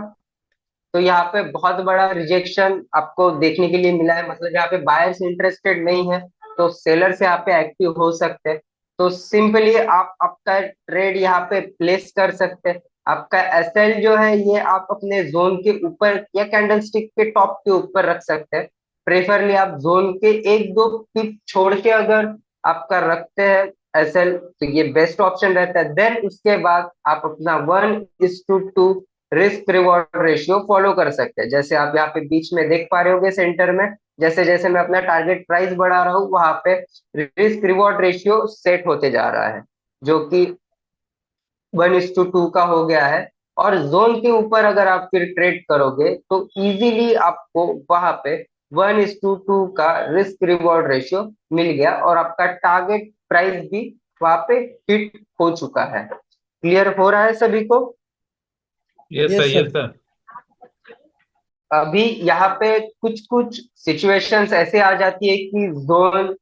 तो यहाँ पे बहुत बड़ा रिजेक्शन आपको देखने के लिए मिला है, मतलब यहाँ पे बायर्स इंटरेस्टेड नहीं है, तो सेलर से यहाँ पे एक्टिव हो सकते हैं। तो सिंपली आप आपका ट्रेड यहाँ पे प्लेस कर सकते हैं। आपका एसएल जो है ये आप अपने जोन के ऊपर या कैंडलस्टिक के टॉप के ऊपर रख सकते हैं। प्रेफरली आप जोन के 1-2 पिप छोड़ के अगर आपका रखते हैं एसएल, तो ये बेस्ट ऑप्शन रहता है। देन उसके बाद आप अपना 1:2 रिस्क रिवॉर्ड रेशियो फॉलो कर सकते हैं। जैसे आप यहाँ पे बीच में देख पा रहे होगे सेंटर में, जैसे जैसे मैं अपना टारगेट प्राइस बढ़ा रहा हूँ, वहां पे रिस्क रिवॉर्ड रेशियो सेट होते जा रहा है, जो कि 1:2 का हो गया है। और जोन के ऊपर अगर आप फिर ट्रेड करोगे, तो इजीली आपको वहां पे 1:2 का रिस्क रिवॉर्ड रेशियो मिल गया और आपका टारगेट प्राइस भी वहां पे हिट हो चुका है। क्लियर हो रहा है सभी को? Yes sir, yes yes sir. Sir. अभी यहाँ पे कुछ कुछ सिचुएशंस ऐसे आ जाती है कि जोन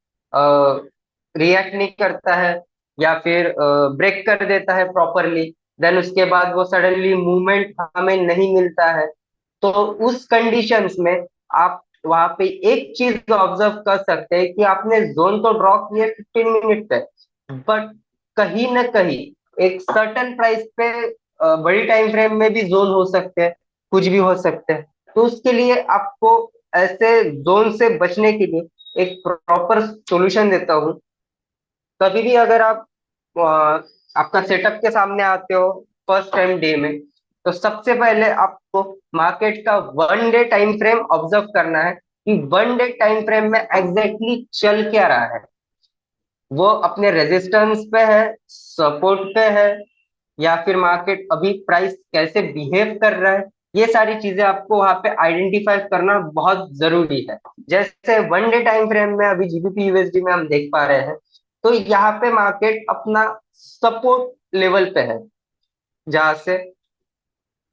रिएक्ट नहीं करता है या फिर ब्रेक कर देता है प्रॉपरली, देन उसके बाद वो सडनली मूवमेंट हमें नहीं मिलता है। तो उस कंडीशंस में आप वहां पे एक चीज ऑब्जर्व कर सकते हैं कि आपने जोन तो ड्रॉ किए 15 मिनट पे, बट कहीं ना कहीं एक सर्टन प्राइस पे बड़ी टाइम फ्रेम में भी जोन हो सकते हैं, कुछ भी हो सकते हैं। तो उसके लिए आपको ऐसे जोन से बचने के लिए एक प्रॉपर सॉल्यूशन देता हूँ। कभी भी अगर आप अ, आपका सेटअप के सामने आते हो फर्स्ट टाइम डे में, तो सबसे पहले आपको मार्केट का 1 डे टाइम फ्रेम ऑब्जर्व करना है कि 1 डे टाइम फ्रेम में एग्जैक्टली चल क्या रहा है। वो अपने रेजिस्टेंस पे है, सपोर्ट पे है, या फिर मार्केट अभी प्राइस कैसे बिहेव कर रहा है। ये सारी चीजें आपको वहां पे आइडेंटिफाई करना बहुत जरूरी है। जैसे 1 डे टाइम फ्रेम में अभी जीबीपी यूएसडी में हम देख पा रहे हैं, तो यहाँ पे मार्केट अपना सपोर्ट लेवल पे है, जहां से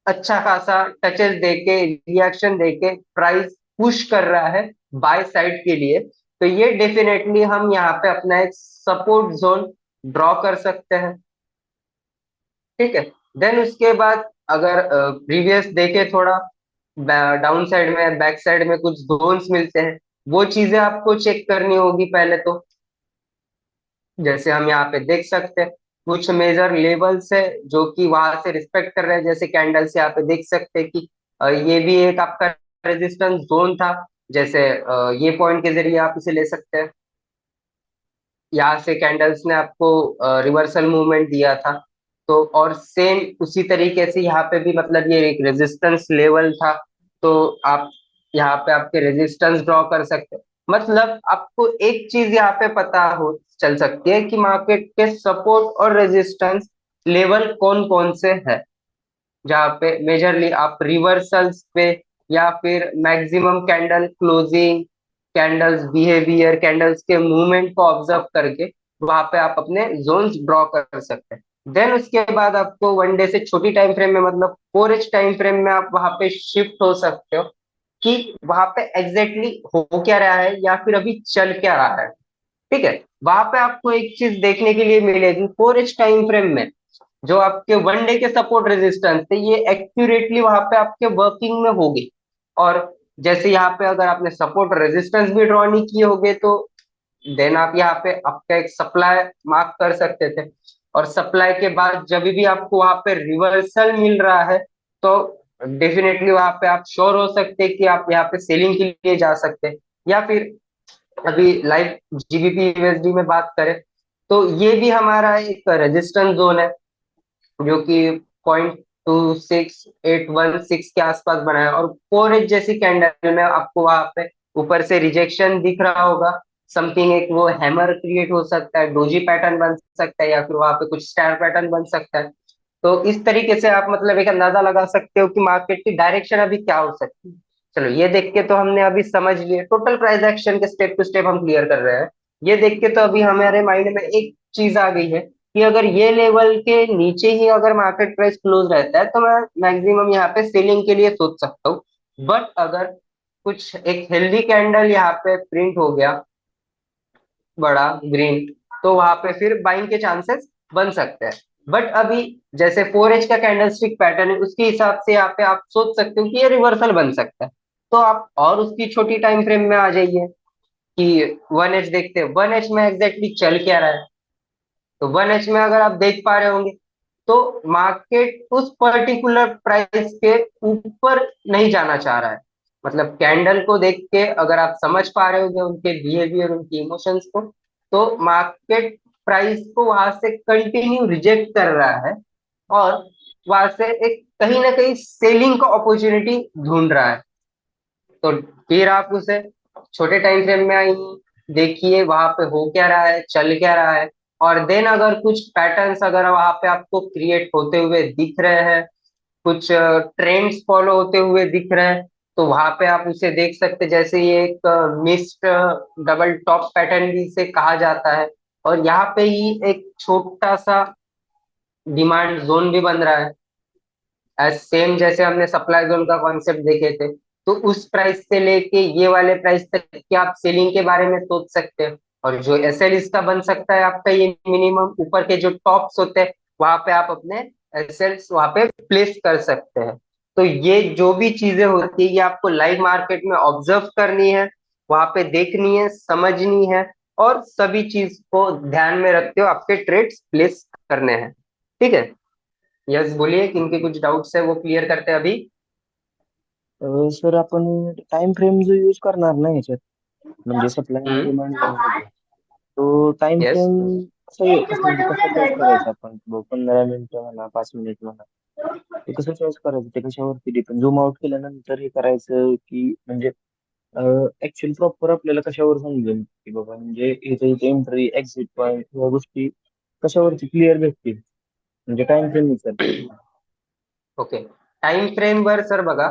अच्छा खासा टचेस देके रिएक्शन देके प्राइस पुश कर रहा है बाय साइड के लिए। तो ये डेफिनेटली हम यहाँ पे अपना एक सपोर्ट जोन ड्रॉ कर सकते हैं। ठीक है, देन उसके बाद अगर प्रीवियस देखे थोड़ा डाउन साइड में बैक साइड में कुछ जोन्स मिलते हैं, वो चीजें आपको चेक करनी होगी पहले तो। जैसे हम यहाँ पे देख सकते हैं कुछ मेजर लेवल्स है जो कि वहां से रिस्पेक्ट कर रहे हैं। जैसे कैंडल से यहाँ पे देख सकते हैं कि ये भी एक आपका रेजिस्टेंस जोन था। जैसे ये पॉइंट के जरिए आप इसे ले सकते हैं। यहाँ से कैंडल्स ने आपको रिवर्सल मूवमेंट दिया था। तो और सेम उसी तरीके से यहाँ पे भी मतलब ये एक रेजिस्टेंस लेवल था, तो आप यहाँ पे आपके रेजिस्टेंस ड्रॉ कर सकते हैं। मतलब आपको एक चीज यहाँ पे पता हो चल सकती है कि मार्केट के सपोर्ट और रेजिस्टेंस लेवल कौन कौन से है, जहाँ पे मेजरली आप रिवर्सल्स पे या फिर maximum candle closing, candles behaviour, candles के मूवमेंट को ऑब्जर्व करके वहां पे आप अपने जोन्स ड्रॉ कर सकते हैं। देन उसके बाद आपको वन डे से छोटी टाइम फ्रेम में मतलब 4H टाइम फ्रेम में आप वहां पे शिफ्ट हो सकते हो कि वहां पे एग्जैक्टली हो क्या रहा है या फिर अभी चल क्या रहा है। ठीक है, वहां पे आपको एक चीज देखने के लिए मिलेगी 4H टाइम फ्रेम में, जो आपके वन डे के सपोर्ट रेजिस्टेंस थे ये एक्यूरेटली वहां पे आपके वर्किंग में होगी। और जैसे यहाँ पे अगर आपने सपोर्ट रेजिस्टेंस भी ड्रॉ नहीं किए होगे तो देन आप यहाँ पे आपका एक सप्लाई मार्क कर सकते थे, और सप्लाई के बाद जब भी आपको वहां पे रिवर्सल मिल रहा है तो डेफिनेटली वहां पे आप श्योर हो सकते हैं कि आप यहाँ पे सेलिंग के लिए जा सकते हैं। या फिर अभी लाइव जीबीपी यूएसडी में बात करें तो ये भी हमारा एक रेजिस्टेंस जोन है, जो कि 0.26816 के आसपास बना है। और 4H जैसी कैंडल में आपको वहां पे ऊपर से रिजेक्शन दिख रहा होगा, समथिंग एक वो हैमर क्रिएट हो सकता है, डोजी पैटर्न बन सकता है, या फिर वहां पे कुछ स्टार पैटर्न बन सकता है। तो इस तरीके से आप मतलब एक अंदाजा लगा सकते हो कि मार्केट की डायरेक्शन अभी क्या हो सकती है। चलो ये देख के तो हमने अभी समझ लिए, टोटल प्राइस एक्शन के स्टेप टू स्टेप हम क्लियर कर रहे हैं। ये देख के तो अभी हमारे माइंड में एक चीज आ गई है कि अगर ये लेवल के नीचे ही अगर मार्केट प्राइस क्लोज रहता है तो मैं मैक्सिमम यहाँ पे सेलिंग के लिए सोच सकता हूँ। बट अगर कुछ एक हेल्दी कैंडल यहाँ पे प्रिंट हो गया बड़ा ग्रीन, तो वहां पे फिर बाइंग के चांसेस बन सकते हैं। बट अभी जैसे 4H का कैंडलस्टिक पैटर्न है उसके हिसाब से यहाँ पे आप सोच सकते हो कि ये रिवर्सल बन सकता है। तो आप और उसकी छोटी टाइम फ्रेम में आ जाइए कि 1H देखते हैं 1H में एग्जैक्टली चल क्या रहा है। तो 1H में अगर आप देख पा रहे होंगे तो मार्केट उस पर्टिकुलर प्राइस के ऊपर नहीं जाना चाह रहा है। मतलब कैंडल को देख के अगर आप समझ पा रहे होंगे उनके बिहेवियर, उनकी इमोशंस को, तो मार्केट प्राइस को वहां से कंटिन्यू रिजेक्ट कर रहा है और वहां से एक कहीं ना कहीं सेलिंग का अपॉर्चुनिटी ढूंढ रहा है। तो फिर आप उसे छोटे टाइम फ्रेम में आइए, देखिए वहां पे हो क्या रहा है, चल क्या रहा है। और देन अगर कुछ पैटर्न्स अगर वहां पे आपको क्रिएट होते हुए दिख रहे हैं, कुछ ट्रेंड्स फॉलो होते हुए दिख रहे हैं, तो वहां पे आप उसे देख सकते हैं। जैसे ये एक मिस्ड डबल टॉप पैटर्न भी इसे कहा जाता है, और यहाँ पे ही एक छोटा सा डिमांड जोन भी बन रहा है, एज सेम जैसे हमने सप्लाई जोन का कॉन्सेप्ट देखे थे। तो उस प्राइस से लेके ये वाले प्राइस तक की आप सेलिंग के बारे में सोच सकते हैं। और जो एसएल इसका बन सकता है आपका ये मिनिमम ऊपर के जो टॉप्स होते हैं वहां पे आप अपने एसएल वहां पे प्लेस कर सकते हैं। तो ये जो भी चीजें होती है ये आपको लाइव मार्केट में ऑब्जर्व करनी है, वहां पे देखनी है, समझनी है, और सभी चीज को ध्यान में रखते हो आपके ट्रेड्स प्लेस करने हैं। ठीक है, यस बोलिए, किनके कुछ डाउट्स है वो क्लियर करते हैं अभी। सर आपण टाइम फ्रेम जो यूज करणार ना याच्यात म्हणजे सप्लाय आणि हम्म। डिमांड जोनमध्ये तो टाइम यस। फ्रेम कसं म्हणजे कसं चॉईस करायचं आपण 15 मिनिटं म्हणा 5 मिनिट म्हणा ते कसं चॉईस करायचं ते कशावरती डिपेंड झूम आउट केल्यानंतर हे करायचं की म्हणजे ऍक्च्युअली प्रॉपर आपल्याला कशावर समजेल की बाबा म्हणजे इथे इथे एंट्री एक्झिट पॉईंट ह्या गोष्टी कशावरती क्लिअर भेटतील म्हणजे टाइम फ्रेम विचार ओके, टाइम फ्रेम वर सर बघा,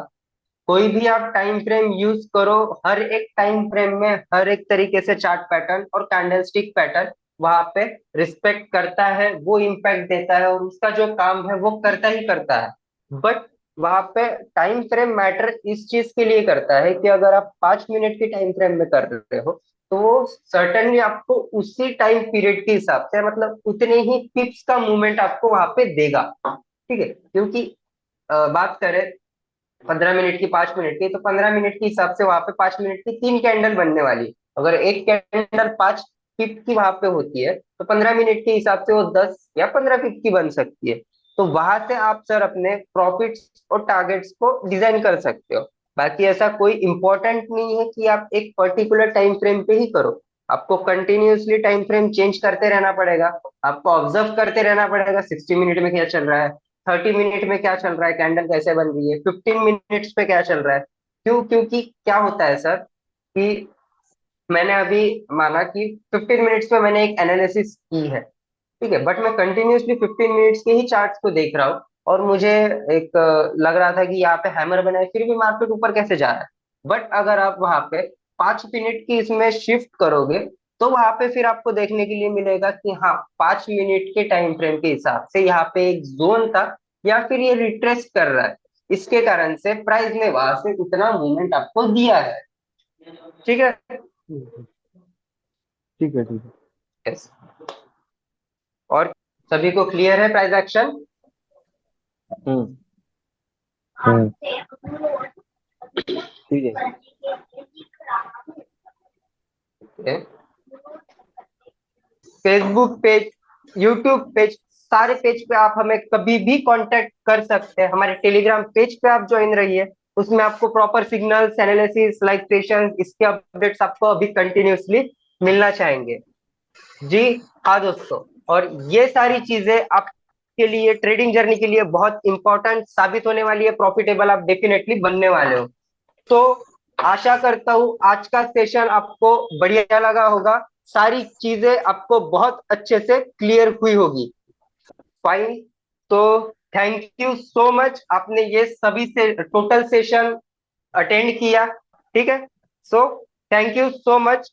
कोई भी आप टाइम फ्रेम यूज करो, हर एक टाइम फ्रेम में हर एक तरीके से चार्ट पैटर्न और कैंडलस्टिक पैटर्न वहां पे रिस्पेक्ट करता है, वो इम्पैक्ट देता है और उसका जो काम है वो करता ही करता है। बट वहां पे टाइम फ्रेम मैटर इस चीज के लिए करता है कि अगर आप 5 मिनट के टाइम फ्रेम में कर रहे हो तो वो सर्टेनली आपको उसी टाइम पीरियड के हिसाब से मतलब उतने ही पिप्स का मूवमेंट आपको वहां पे देगा। ठीक है, क्योंकि बात करें 15 मिनट की 5 मिनट की, तो 15 मिनट के हिसाब से वहां पे 5 मिनट की 3 कैंडल बनने वाली। अगर एक कैंडल 5 पिप की वहां पे होती है तो 15 मिनट के हिसाब से वो 10 या 15 पिप की बन सकती है। तो वहां से आप सर अपने प्रॉफिट्स और टारगेट्स को डिजाइन कर सकते हो। बाकी ऐसा कोई इंपॉर्टेंट नहीं है कि आप एक पर्टिकुलर टाइम फ्रेम पे ही करो। आपको कंटिन्यूअसली टाइम फ्रेम चेंज करते रहना पड़ेगा, आपको ऑब्जर्व करते रहना पड़ेगा 60 मिनट में क्या चल रहा है, 30 मिनट में क्या चल रहा है, कैंडल कैसे बन रही है, 15 मिनट्स पे क्या चल रहा है। क्यों? क्योंकि क्या होता है सर कि मैंने अभी माना कि 15 मिनट्स में मैंने एक एनालिसिस की है, ठीक है, बट मैं कंटिन्यूअसली 15 मिनट्स के ही चार्ट्स को देख रहा हूँ और मुझे एक लग रहा था कि यहाँ पे हैमर बना है, फिर भी मार्केट ऊपर कैसे जा रहा है। बट अगर आप वहां पे 5 मिनट की इसमें शिफ्ट करोगे तो वहां पे फिर आपको देखने के लिए मिलेगा कि हाँ, 5 मिनट के टाइम फ्रेम के हिसाब से यहाँ पे एक जोन था या फिर ये रिट्रेस कर रहा है, इसके कारण से प्राइस ने वहां से इतना मूवमेंट आपको दिया है। ठीक है। ठीक है ठीक है। Yes. और सभी को क्लियर है प्राइस एक्शन? हम्म। ठीक है। फेसबुक पेज, यूट्यूब पेज, सारे पेज पे आप हमें कभी भी कांटेक्ट कर सकते हैं। हमारे टेलीग्राम पेज पे आप ज्वाइन रहिए, उसमें आपको proper signals, analysis, live sessions, इसके अपडेट्स आपको अभी कंटिन्यूअसली मिलना चाहेंगे। जी हाँ दोस्तों, और ये सारी चीजें आपके लिए ट्रेडिंग जर्नी के लिए बहुत इंपॉर्टेंट साबित होने वाली है, प्रॉफिटेबल आप डेफिनेटली बनने वाले हो। तो आशा करता हूं आज का सेशन आपको बढ़िया लगा होगा, सारी चीजें आपको बहुत अच्छे से क्लियर हुई होगी। फाइन, तो थैंक यू सो मच, आपने ये सभी से टोटल सेशन अटेंड किया, ठीक है। So thank you so much.